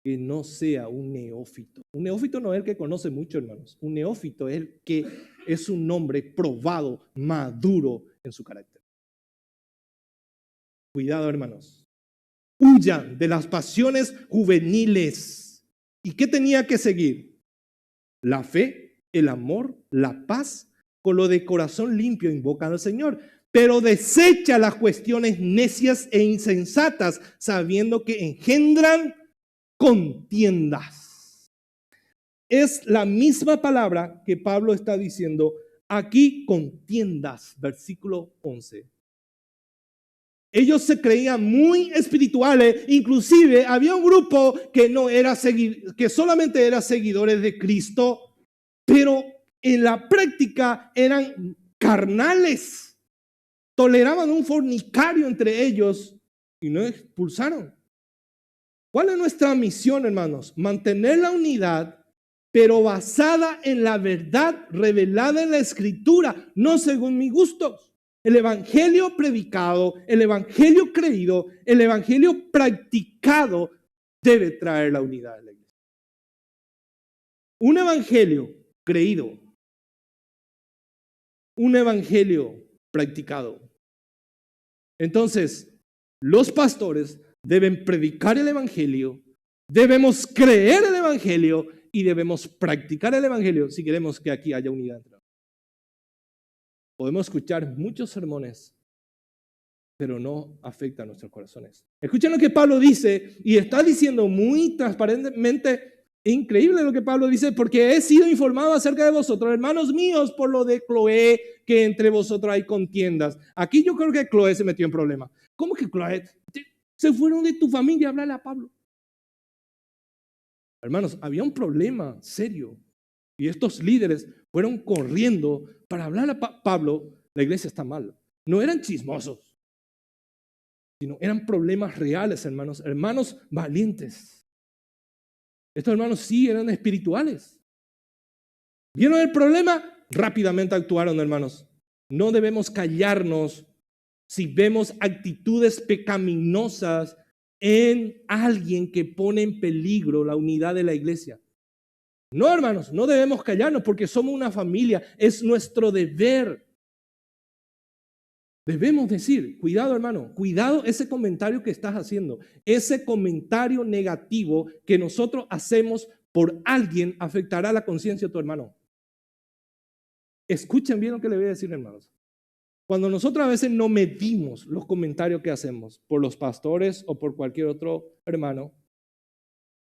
Que no sea un neófito. Un neófito no es el que conoce mucho, hermanos. Un neófito es el que es un hombre probado, maduro en su carácter. Cuidado, hermanos. Huyan de las pasiones juveniles. ¿Y qué tenía que seguir? La fe, el amor, la paz, con lo de corazón limpio invocan al Señor. Pero desecha las cuestiones necias e insensatas, sabiendo que engendran contiendas. Es la misma palabra que Pablo está diciendo aquí, contiendas, versículo 11. Ellos se creían muy espirituales, inclusive había un grupo que solamente era seguidores de Cristo, pero en la práctica eran carnales, toleraban un fornicario entre ellos y no expulsaron. ¿Cuál es nuestra misión, hermanos? Mantener la unidad, pero basada en la verdad revelada en la Escritura, no según mis gustos. El evangelio predicado, el evangelio creído, el evangelio practicado debe traer la unidad de la iglesia. Un evangelio creído, un evangelio practicado. Entonces, los pastores deben predicar el Evangelio, debemos creer el Evangelio y debemos practicar el Evangelio si queremos que aquí haya unidad. Podemos escuchar muchos sermones, pero no afecta a nuestros corazones. Escuchen lo que Pablo dice, y está diciendo muy transparentemente, increíble lo que Pablo dice, porque he sido informado acerca de vosotros, hermanos míos, por lo de Cloé, que entre vosotros hay contiendas. Aquí yo creo que Cloé se metió en problemas. ¿Cómo que Cloé? Se fueron de tu familia a hablarle a Pablo. Hermanos, había un problema serio, y estos líderes fueron corriendo para hablar a Pablo. La iglesia está mal. No eran chismosos, sino eran problemas reales, hermanos, hermanos valientes. Estos hermanos sí eran espirituales. ¿Vieron el problema? Rápidamente actuaron, hermanos. No debemos callarnos si vemos actitudes pecaminosas en alguien que pone en peligro la unidad de la iglesia. No, hermanos, no debemos callarnos porque somos una familia. Es nuestro deber. Debemos decir, cuidado hermano, cuidado ese comentario que estás haciendo, ese comentario negativo que nosotros hacemos por alguien afectará la conciencia de tu hermano. Escuchen bien lo que le voy a decir, hermanos. Cuando nosotros a veces no medimos los comentarios que hacemos por los pastores o por cualquier otro hermano,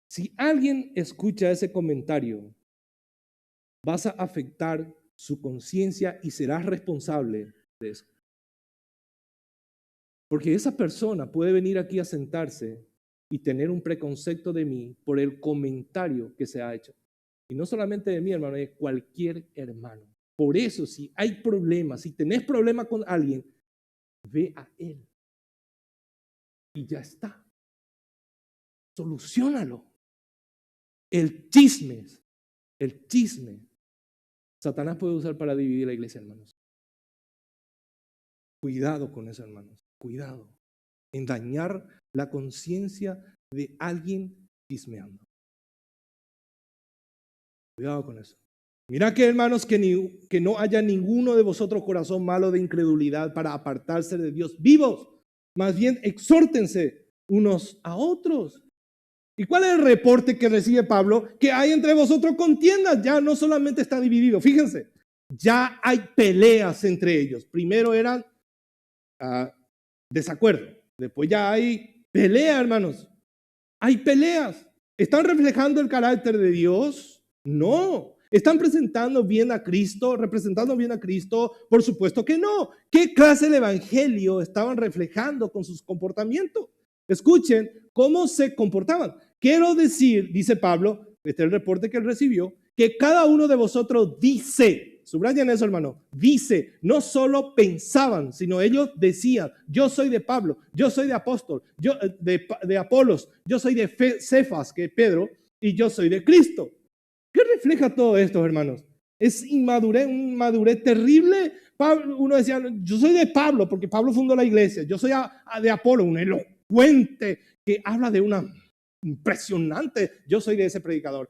si alguien escucha ese comentario, vas a afectar su conciencia y serás responsable de eso. Porque esa persona puede venir aquí a sentarse y tener un preconcepto de mí por el comentario que se ha hecho. Y no solamente de mí, hermano, de cualquier hermano. Por eso, si hay problemas, si tenés problemas con alguien, ve a él. Y ya está. Soluciónalo. El chisme, Satanás puede usar para dividir la iglesia, hermanos. Cuidado con eso, hermanos. Cuidado en dañar la conciencia de alguien chismeando. Cuidado con eso. Mira que, hermanos, que no haya ninguno de vosotros corazón malo de incredulidad para apartarse de Dios vivos. Más bien, exhórtense unos a otros. ¿Y cuál es el reporte que recibe Pablo? Que hay entre vosotros contiendas. Ya no solamente está dividido. Fíjense, ya hay peleas entre ellos. Primero eran desacuerdo. Después ya hay pelea, hermanos. Hay peleas. ¿Están reflejando el carácter de Dios? No. ¿Están presentando bien a Cristo? ¿Representando bien a Cristo? Por supuesto que no. ¿Qué clase de evangelio estaban reflejando con sus comportamientos? Escuchen cómo se comportaban. Quiero decir, dice Pablo, este es el reporte que él recibió, que cada uno de vosotros dice, subrayan eso, hermano, dice, no solo pensaban, sino ellos decían, yo soy de Pablo, yo soy de apóstol, yo de Apolos, yo soy de Cefas, que es Pedro, y yo soy de Cristo. ¿Qué refleja todo esto, hermanos? Es inmadurez terrible. Pablo, uno decía, yo soy de Pablo, porque Pablo fundó la iglesia, yo soy de Apolo, un elocuente que habla de una impresionante, yo soy de ese predicador.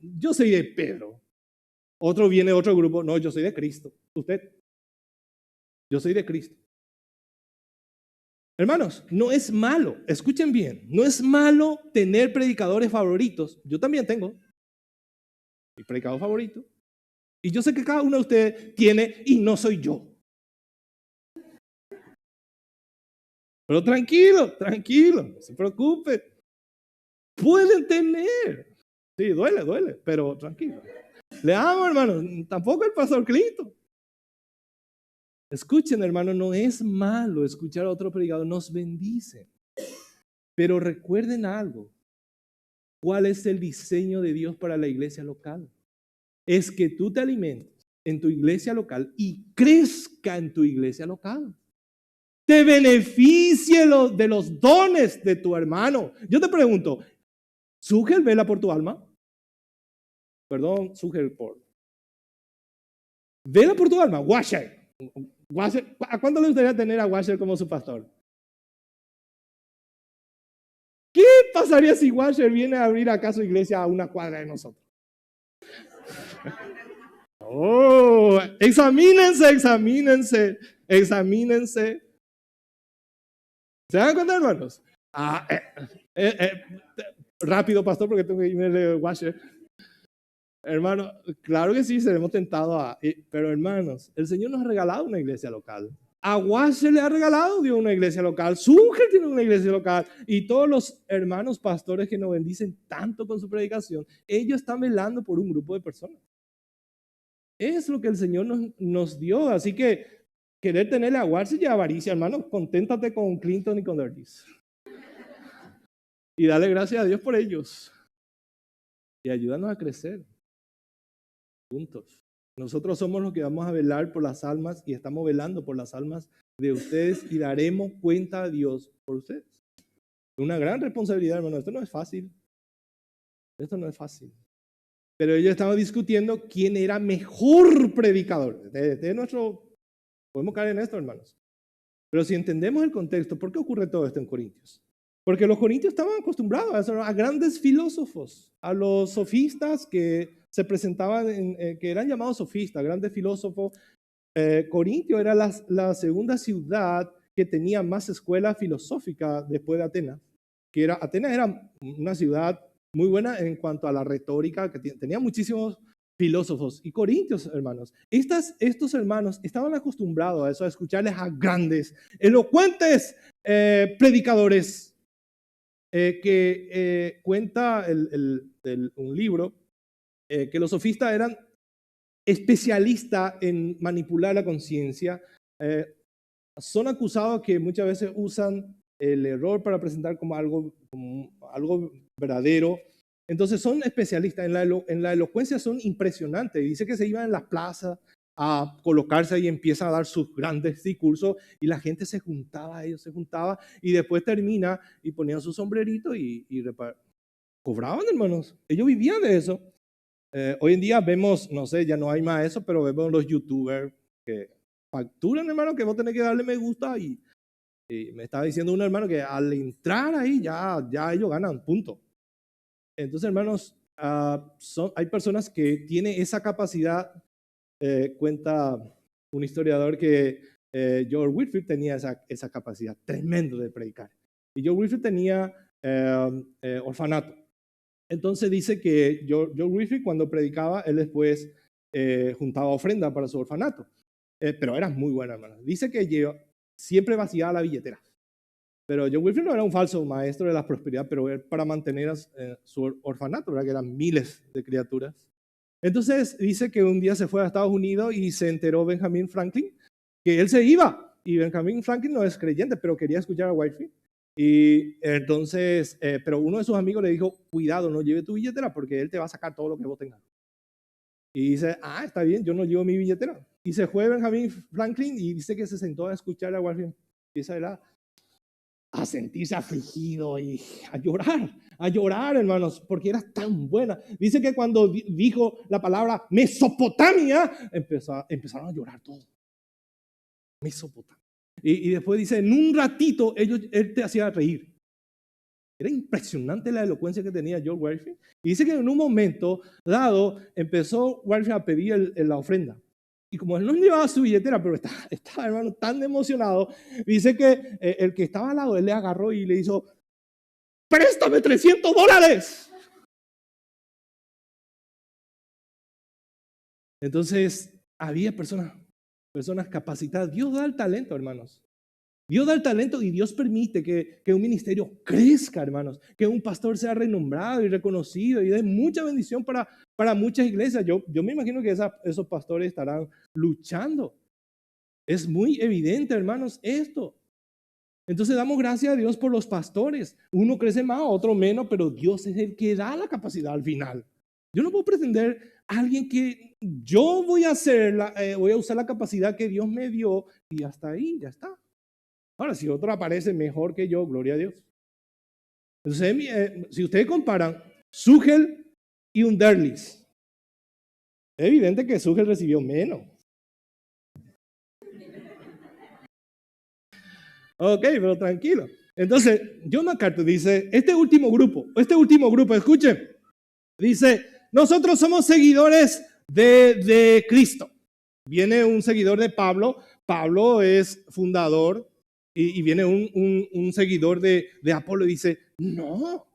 Yo soy de Pedro. Otro grupo, no, yo soy de Cristo. ¿Usted? Yo soy de Cristo. Hermanos, no es malo, escuchen bien, no es malo tener predicadores favoritos. Yo también tengo mi predicador favorito. Y yo sé que cada uno de ustedes tiene y no soy yo. Pero tranquilo, no se preocupe. Pueden tener. Sí, duele, pero tranquilo. Le amo, hermano. Tampoco el pastor Clito. Escuchen, hermano, no es malo escuchar a otro predicador. Nos bendice. Pero recuerden algo. ¿Cuál es el diseño de Dios para la iglesia local? Es que tú te alimentes en tu iglesia local y crezca en tu iglesia local. Te beneficie de los dones de tu hermano. Yo te pregunto, ¿Sugel vela por tu alma? Perdón, Sugel por. Vela por tu alma, Washer. ¿A cuánto le gustaría tener a Washer como su pastor? ¿Qué pasaría si Washer viene a abrir acá su iglesia a una cuadra de nosotros? Oh, examínense. ¿Se dan cuenta, hermanos? Ah, rápido, pastor, porque tengo que irme al washer. Hermano, claro que sí, seremos tentados pero hermanos, el Señor nos ha regalado una iglesia local. A Washer le ha regalado Dios una iglesia local. Suger tiene una iglesia local. Y todos los hermanos pastores que nos bendicen tanto con su predicación, ellos están velando por un grupo de personas. Es lo que el Señor nos dio. Así que querer tenerle a Washer y a avaricia, hermano, conténtate con Clinton y con Dirties. Y dale gracias a Dios por ellos. Y ayúdanos a crecer juntos. Nosotros somos los que vamos a velar por las almas y estamos velando por las almas de ustedes y daremos cuenta a Dios por ustedes. Una gran responsabilidad, hermano. Esto no es fácil. Esto no es fácil. Pero ellos estaban discutiendo quién era mejor predicador. Podemos caer en esto, hermanos. Pero si entendemos el contexto, ¿por qué ocurre todo esto en Corintios? Porque los corintios estaban acostumbrados a grandes filósofos, a los sofistas que se presentaban, que eran llamados sofistas, grandes filósofos. Corintio era la segunda ciudad que tenía más escuela filosófica después de Atenas. Atenas era una ciudad muy buena en cuanto a la retórica, que tenía muchísimos filósofos. Y Corintios, hermanos, estos hermanos estaban acostumbrados a eso, a escucharles a grandes, elocuentes predicadores. Que cuenta un libro que los sofistas eran especialistas en manipular la conciencia. Son acusados que muchas veces usan el error para presentar como algo verdadero. Entonces son especialistas en la elocuencia, son impresionantes. Dice que se iban en las plazas a colocarse ahí y empieza a dar sus grandes discursos y la gente se juntaba, ellos se juntaban y después termina y ponían su sombrerito y cobraban, hermanos. Ellos vivían de eso. Hoy en día vemos, no sé, ya no hay más eso, pero vemos los youtubers que facturan, hermano, que vos tenés que darle me gusta y me estaba diciendo un hermano que al entrar ahí ya ellos ganan, punto. Entonces, hermanos, hay personas que tienen esa capacidad. Cuenta un historiador que George Whitefield tenía esa capacidad tremenda de predicar. Y George Whitefield tenía orfanato. Entonces dice que George Whitefield cuando predicaba, él después juntaba ofrenda para su orfanato. Pero era muy bueno, hermano. Dice que siempre vaciaba la billetera. Pero George Whitefield no era un falso maestro de la prosperidad, pero era para mantener su orfanato, ¿verdad? Que eran miles de criaturas. Entonces dice que un día se fue a Estados Unidos y se enteró Benjamin Franklin que él se iba. Y Benjamin Franklin no es creyente, pero quería escuchar a Whitefield. Y entonces, pero uno de sus amigos le dijo, cuidado, no lleve tu billetera porque él te va a sacar todo lo que vos tengas. Y dice, está bien, yo no llevo mi billetera. Y se fue Benjamin Franklin y dice que se sentó a escuchar a Whitefield. Empieza a sentirse afligido y a llorar, hermanos, porque era tan buena. Dice que cuando dijo la palabra Mesopotamia, empezaron a llorar todos. Mesopotamia. Y después dice, en un ratito, él te hacía reír. Era impresionante la elocuencia que tenía George Whitefield. Y dice que en un momento dado, empezó Whitefield a pedir la ofrenda. Y como él no llevaba su billetera, pero estaba hermano, tan emocionado, dice que el que estaba al lado, él le agarró y le hizo, ¡préstame $300! Entonces, había personas capacitadas. Dios da el talento, hermanos. Dios da el talento y Dios permite que un ministerio crezca, hermanos, que un pastor sea renombrado y reconocido y dé mucha bendición para muchas iglesias. Yo me imagino que esos pastores estarán luchando. Es muy evidente, hermanos, esto. Entonces damos gracias a Dios por los pastores. Uno crece más, otro menos, pero Dios es el que da la capacidad al final. Yo no puedo pretender a alguien que yo voy a usar la capacidad que Dios me dio y hasta ahí, ya está. Ahora, si otro aparece mejor que yo, gloria a Dios. Entonces, si ustedes comparan Sugel y un Derlis, es evidente que Sugel recibió menos. Ok, pero tranquilo. Entonces, John MacArthur dice, este último grupo, escuchen, dice, nosotros somos seguidores de Cristo. Viene un seguidor de Pablo. Pablo es fundador Y viene un seguidor de Apolo y dice, no,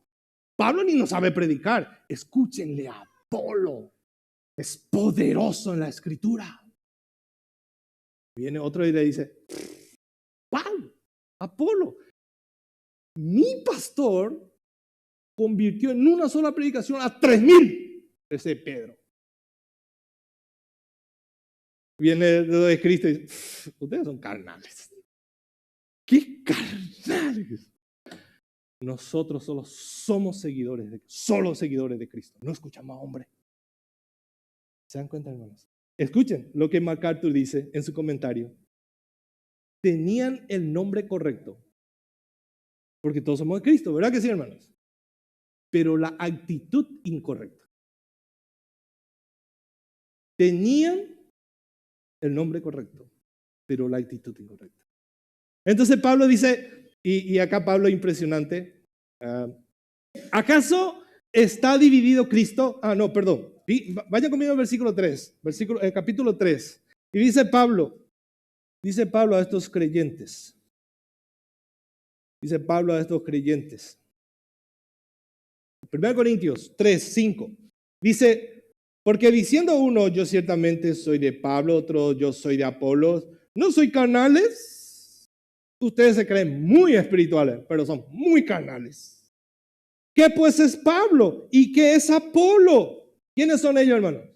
Pablo ni nos sabe predicar. Escúchenle a Apolo. Es poderoso en la escritura. Viene otro y le dice, Pablo, Apolo, mi pastor convirtió en una sola predicación a 3,000. Ese Pedro. Viene de Cristo y dice, ustedes son carnales. ¿Qué carnales? Nosotros solo somos seguidores de Cristo. No escuchamos a hombres. ¿Se dan cuenta, hermanos? Escuchen lo que MacArthur dice en su comentario. Tenían el nombre correcto, porque todos somos de Cristo, ¿verdad que sí, hermanos? Pero la actitud incorrecta. Tenían el nombre correcto, pero la actitud incorrecta. Entonces Pablo dice, y acá Pablo impresionante, ¿acaso está dividido Cristo? No, perdón. Vaya conmigo al versículo 3, capítulo 3. Y dice Pablo a estos creyentes. Dice Pablo a estos creyentes. 1 Corintios 3, 5. Dice, porque diciendo uno, yo ciertamente soy de Pablo, otro, yo soy de Apolos, ¿no soy carnales? Ustedes se creen muy espirituales, pero son muy carnales. ¿Qué pues es Pablo? ¿Y qué es Apolo? ¿Quiénes son ellos, hermanos?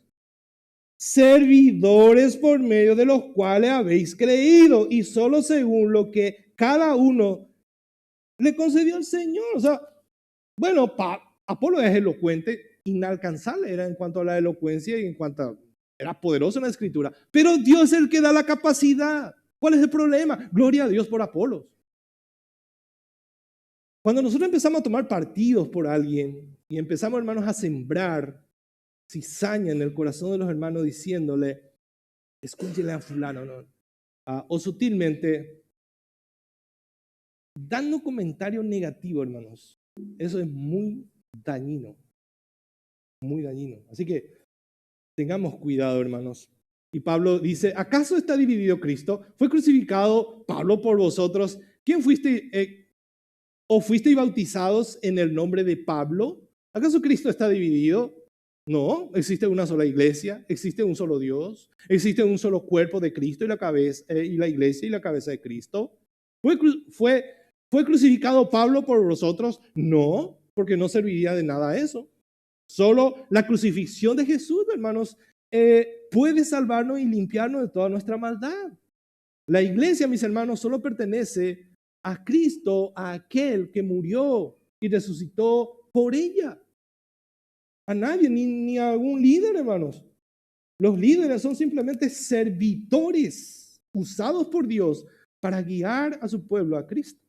Servidores por medio de los cuales habéis creído, y solo según lo que cada uno le concedió el Señor. O sea, bueno, Apolo es elocuente, inalcanzable era en cuanto a la elocuencia y en cuanto a, era poderoso en la escritura, pero Dios es el que da la capacidad. ¿Cuál es el problema? Gloria a Dios por Apolos. Cuando nosotros empezamos a tomar partidos por alguien y empezamos, hermanos, a sembrar cizaña en el corazón de los hermanos diciéndole, escúchele a fulano, ¿no? O sutilmente dando comentarios negativos, hermanos. Eso es muy dañino, muy dañino. Así que tengamos cuidado, hermanos. Y Pablo dice, ¿acaso está dividido Cristo? ¿Fue crucificado Pablo por vosotros? ¿Quién fuiste o fuisteis bautizados en el nombre de Pablo? ¿Acaso Cristo está dividido? No, existe una sola iglesia, existe un solo Dios, existe un solo cuerpo de Cristo y la cabeza y la iglesia y la cabeza de Cristo. ¿Fue crucificado Pablo por vosotros? No, porque no serviría de nada eso. Solo la crucifixión de Jesús, hermanos, puede salvarnos y limpiarnos de toda nuestra maldad. La iglesia, mis hermanos, solo pertenece a Cristo, a aquel que murió y resucitó por ella. A nadie, ni a algún líder, hermanos. Los líderes son simplemente servidores usados por Dios para guiar a su pueblo a Cristo.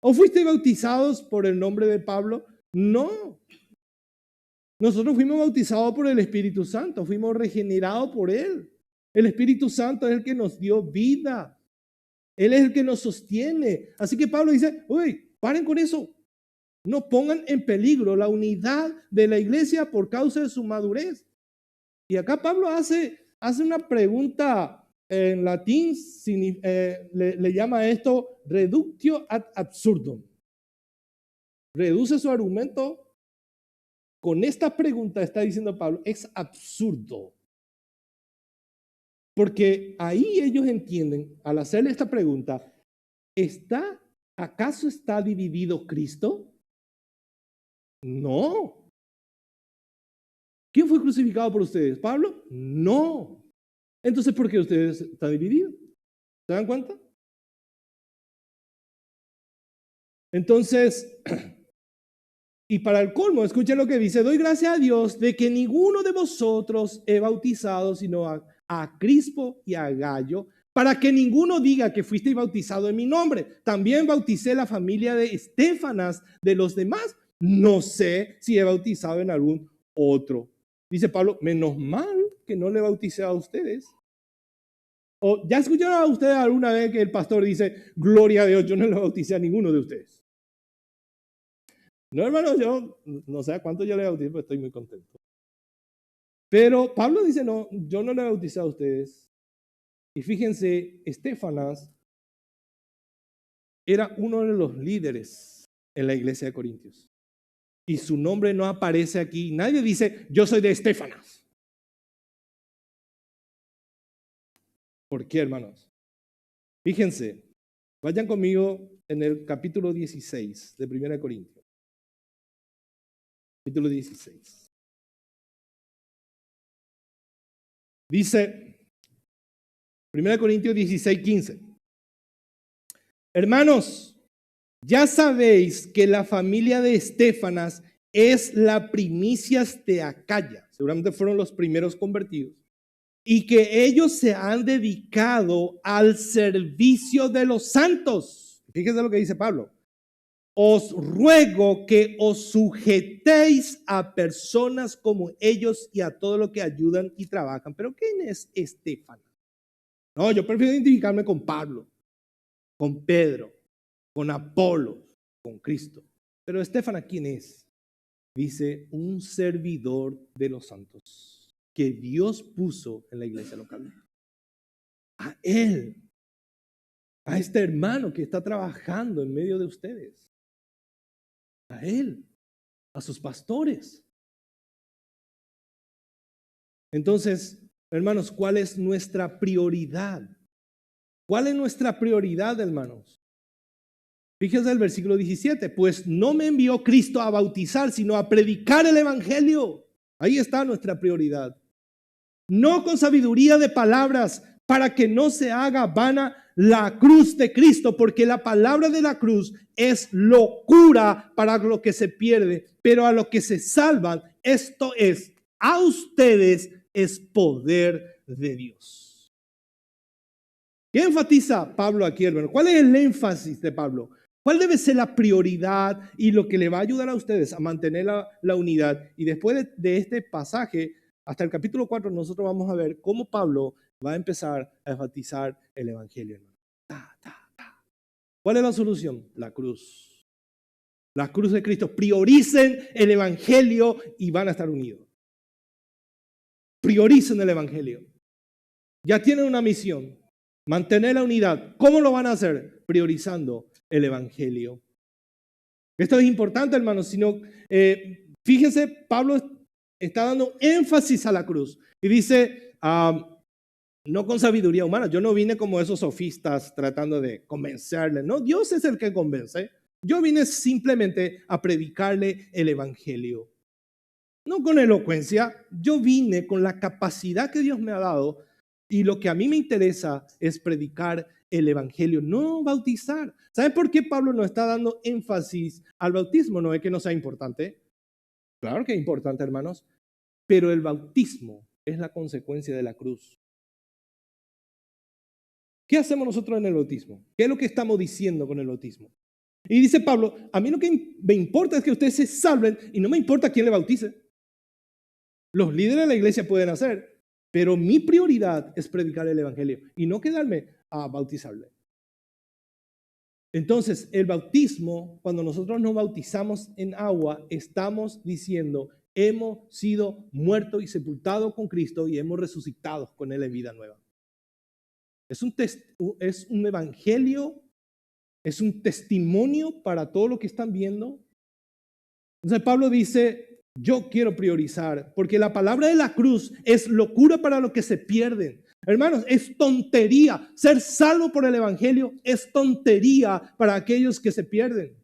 ¿O fuiste bautizados por el nombre de Pablo? No. Nosotros fuimos bautizados por el Espíritu Santo, fuimos regenerados por Él. El Espíritu Santo es el que nos dio vida. Él es el que nos sostiene. Así que Pablo dice, uy, paren con eso. No pongan en peligro la unidad de la iglesia por causa de su madurez. Y acá Pablo hace una pregunta en latín, le llama esto reductio ad absurdum. Reduce su argumento con esta pregunta, está diciendo Pablo, es absurdo. Porque ahí ellos entienden, al hacerle esta pregunta, ¿acaso está dividido Cristo? No. ¿Quién fue crucificado por ustedes? ¿Pablo? No. Entonces, ¿por qué ustedes están divididos? ¿Se dan cuenta? Entonces, y para el colmo, escuchen lo que dice, doy gracias a Dios de que ninguno de vosotros he bautizado sino a Crispo y a Gallo, para que ninguno diga que fuisteis bautizado en mi nombre. También bauticé la familia de Estéfanas, de los demás. No sé si he bautizado en algún otro. Dice Pablo, menos mal que no le bauticé a ustedes. ¿O ya escucharon a ustedes alguna vez que el pastor dice, gloria a Dios, yo no le bauticé a ninguno de ustedes? No, hermano, yo no sé a cuánto yo le bauticé, pero estoy muy contento. Pero Pablo dice, no, yo no le bauticé a ustedes. Y fíjense, Estéfanas era uno de los líderes en la iglesia de Corintios. Y su nombre no aparece aquí. Nadie dice, yo soy de Estéfanas. ¿Por qué, hermanos? Fíjense, vayan conmigo en el capítulo 16 de 1 Corintios. Capítulo 16. Dice 1 Corintios 16, 15. Hermanos, ya sabéis que la familia de Estéfanas es la primicia de Acaya. Seguramente fueron los primeros convertidos. Y que ellos se han dedicado al servicio de los santos. Fíjense lo que dice Pablo. Os ruego que os sujetéis a personas como ellos y a todo lo que ayudan y trabajan. Pero ¿quién es Estéfanas? No, yo prefiero identificarme con Pablo, con Pedro, con Apolo, con Cristo. Pero Estéfanas, ¿quién es? Dice, un servidor de los santos que Dios puso en la iglesia local. A él, a este hermano que está trabajando en medio de ustedes. A él, a sus pastores. Entonces, hermanos, ¿cuál es nuestra prioridad? ¿Cuál es nuestra prioridad, hermanos? Fíjense el versículo 17. Pues no me envió Cristo a bautizar, sino a predicar el evangelio. Ahí está nuestra prioridad. No con sabiduría de palabras, para que no se haga vana la cruz de Cristo, porque la palabra de la cruz es locura para lo que se pierde, pero a lo que se salvan, esto es, a ustedes es poder de Dios. ¿Qué enfatiza Pablo aquí, hermano? ¿Cuál es el énfasis de Pablo? ¿Cuál debe ser la prioridad y lo que le va a ayudar a ustedes a mantener la unidad? Y después de este pasaje, hasta el capítulo 4, nosotros vamos a ver cómo Pablo va a empezar a enfatizar el evangelio. ¿Cuál es la solución? La cruz. La cruz de Cristo. Prioricen el evangelio y van a estar unidos. Prioricen el evangelio. Ya tienen una misión. Mantener la unidad. ¿Cómo lo van a hacer? Priorizando el evangelio. Esto es importante, hermanos. Sino, fíjense, Pablo está dando énfasis a la cruz. Y dice, no con sabiduría humana. Yo no vine como esos sofistas tratando de convencerle. No, Dios es el que convence. Yo vine simplemente a predicarle el evangelio. No con elocuencia. Yo vine con la capacidad que Dios me ha dado. Y lo que a mí me interesa es predicar el evangelio, no bautizar. ¿Saben por qué Pablo no está dando énfasis al bautismo? No es que no sea importante. Claro que es importante, hermanos. Pero el bautismo es la consecuencia de la cruz. ¿Qué hacemos nosotros en el bautismo? ¿Qué es lo que estamos diciendo con el bautismo? Y dice Pablo, a mí lo que me importa es que ustedes se salven y no me importa quién le bautice. Los líderes de la iglesia pueden hacer, pero mi prioridad es predicar el evangelio y no quedarme a bautizarle. Entonces, el bautismo, cuando nosotros nos bautizamos en agua, estamos diciendo, hemos sido muertos y sepultados con Cristo y hemos resucitado con Él en vida nueva. Es un evangelio, es un testimonio para todo lo que están viendo. Entonces Pablo dice, yo quiero priorizar, porque la palabra de la cruz es locura para los que se pierden. Hermanos, es tontería. Ser salvo por el evangelio es tontería para aquellos que se pierden.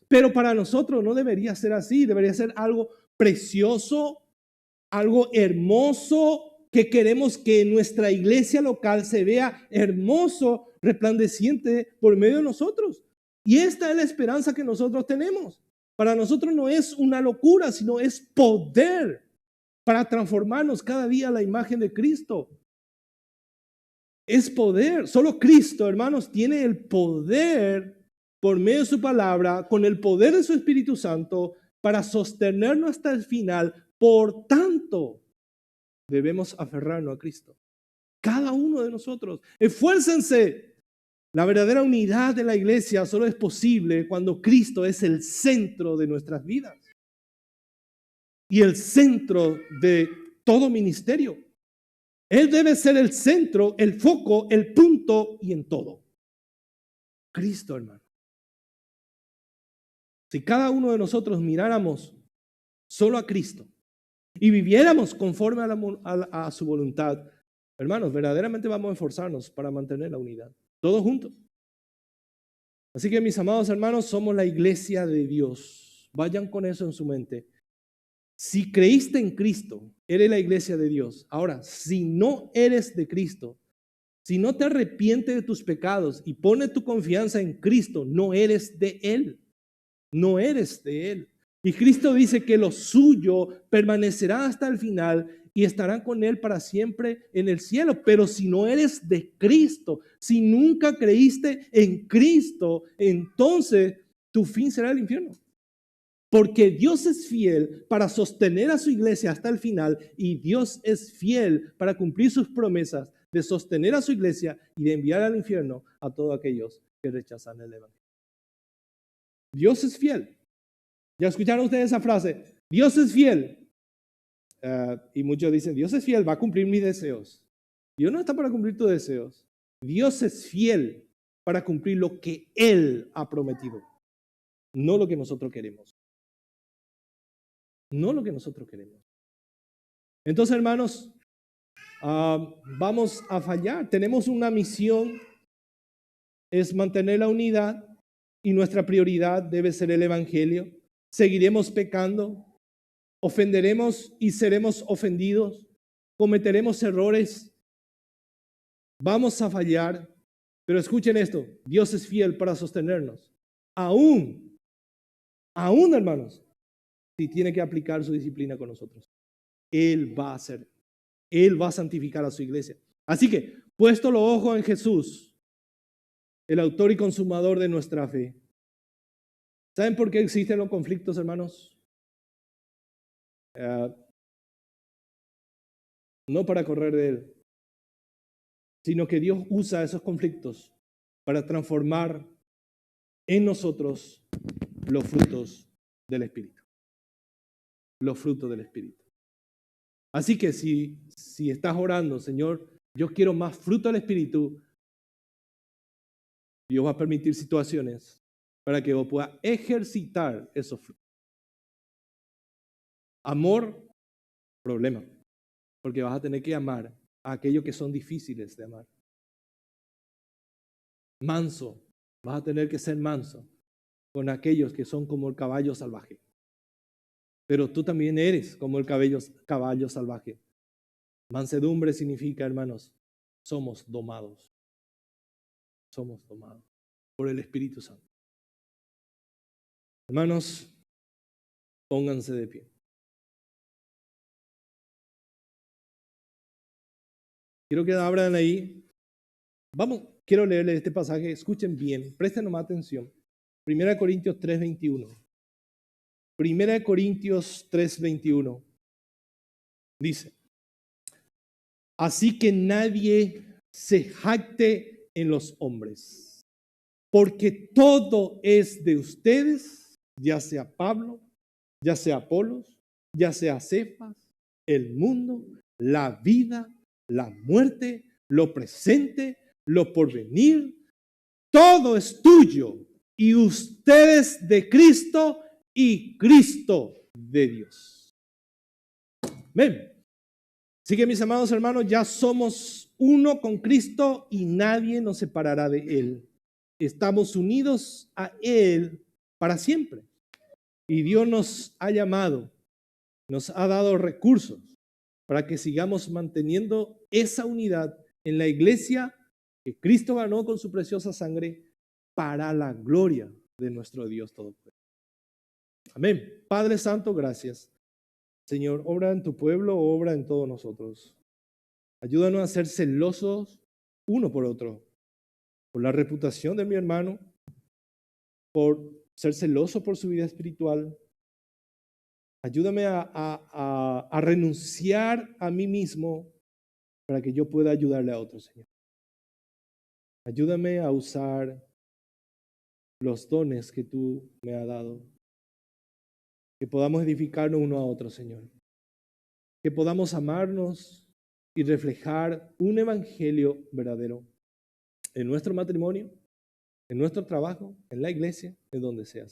Pero para nosotros no debería ser así, debería ser algo precioso, algo hermoso, que queremos que nuestra iglesia local se vea hermoso, resplandeciente por medio de nosotros. Y esta es la esperanza que nosotros tenemos. Para nosotros no es una locura, sino es poder para transformarnos cada día a la imagen de Cristo. Es poder. Solo Cristo, hermanos, tiene el poder por medio de su palabra, con el poder de su Espíritu Santo, para sostenernos hasta el final. Por tanto, debemos aferrarnos a Cristo. Cada uno de nosotros. Esfuércense. La verdadera unidad de la iglesia solo es posible cuando Cristo es el centro de nuestras vidas. Y el centro de todo ministerio. Él debe ser el centro, el foco, el punto y en todo. ¿Ok? Cristo, hermano. Si cada uno de nosotros miráramos solo a Cristo y viviéramos conforme a su voluntad, hermanos, verdaderamente vamos a esforzarnos para mantener la unidad, todos juntos. Así que mis amados hermanos, somos la iglesia de Dios. Vayan con eso en su mente. Si creíste en Cristo, eres la iglesia de Dios. Ahora, si no eres de Cristo, si no te arrepientes de tus pecados y pones tu confianza en Cristo, no eres de Él. No eres de Él. Y Cristo dice que lo suyo permanecerá hasta el final y estarán con Él para siempre en el cielo. Pero si no eres de Cristo, si nunca creíste en Cristo, entonces tu fin será el infierno. Porque Dios es fiel para sostener a su iglesia hasta el final y Dios es fiel para cumplir sus promesas de sostener a su iglesia y de enviar al infierno a todos aquellos que rechazan el evangelio. Dios es fiel. ¿Ya escucharon ustedes esa frase? Dios es fiel. Y muchos dicen, Dios es fiel, va a cumplir mis deseos. Dios no está para cumplir tus deseos. Dios es fiel para cumplir lo que Él ha prometido, no lo que nosotros queremos. No lo que nosotros queremos. Entonces, hermanos, vamos a fallar. Tenemos una misión, es mantener la unidad y nuestra prioridad debe ser el evangelio. Seguiremos pecando, ofenderemos y seremos ofendidos, cometeremos errores, vamos a fallar, pero escuchen esto, Dios es fiel para sostenernos. Aún, hermanos, si tiene que aplicar su disciplina con nosotros. Él va a santificar a su iglesia. Así que, puesto los ojos en Jesús, el autor y consumador de nuestra fe. ¿Saben por qué existen los conflictos, hermanos? No para correr de Él, sino que Dios usa esos conflictos para transformar en nosotros los frutos del Espíritu. Los frutos del Espíritu. Así que si estás orando, Señor, yo quiero más fruto del Espíritu, Dios va a permitir situaciones para que vos puedas ejercitar esos frutos. Amor, problema, porque vas a tener que amar a aquellos que son difíciles de amar. Manso, vas a tener que ser manso con aquellos que son como el caballo salvaje. Pero tú también eres como el caballo salvaje. Mansedumbre significa, hermanos, somos domados. Somos domados por el Espíritu Santo. Hermanos, pónganse de pie. Quiero que abran ahí. Quiero leerles este pasaje. Escuchen bien, presten nomás atención. 1 Corintios 3:21. 1 Corintios 3:21. Dice: así que nadie se jacte en los hombres, porque todo es de ustedes, ya sea Pablo, ya sea Apolos, ya sea Cefas, el mundo, la vida, la muerte, lo presente, lo porvenir, todo es tuyo, y ustedes de Cristo y Cristo de Dios. Amén. Así que mis amados hermanos, ya somos uno con Cristo y nadie nos separará de Él. Estamos unidos a Él para siempre. Y Dios nos ha llamado, nos ha dado recursos para que sigamos manteniendo esa unidad en la iglesia que Cristo ganó con su preciosa sangre para la gloria de nuestro Dios Todopoderoso. Amén. Padre Santo, gracias. Señor, obra en tu pueblo, obra en todos nosotros. Ayúdanos a ser celosos uno por otro, por la reputación de mi hermano, por ser celoso por su vida espiritual. Ayúdame a renunciar a mí mismo para que yo pueda ayudarle a otros, Señor. Ayúdame a usar los dones que tú me has dado. Que podamos edificarnos uno a otro, Señor. Que podamos amarnos y reflejar un evangelio verdadero en nuestro matrimonio, en nuestro trabajo, en la iglesia, en donde sea.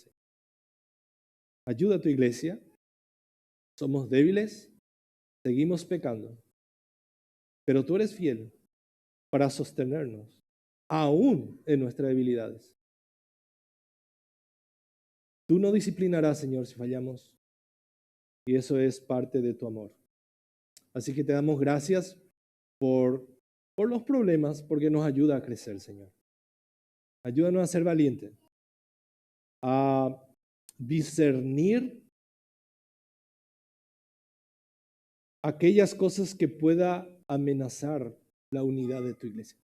Ayuda a tu iglesia. Somos débiles, seguimos pecando, pero tú eres fiel para sostenernos, aún en nuestras debilidades. Tú no disciplinarás, Señor, si fallamos, y eso es parte de tu amor. Así que te damos gracias por los problemas, porque nos ayuda a crecer, Señor. Ayúdanos a ser valientes, a discernir aquellas cosas que pueda amenazar la unidad de tu iglesia.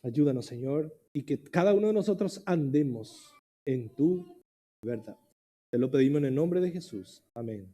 Ayúdanos, Señor, y que cada uno de nosotros andemos en tu verdad. Te lo pedimos en el nombre de Jesús. Amén.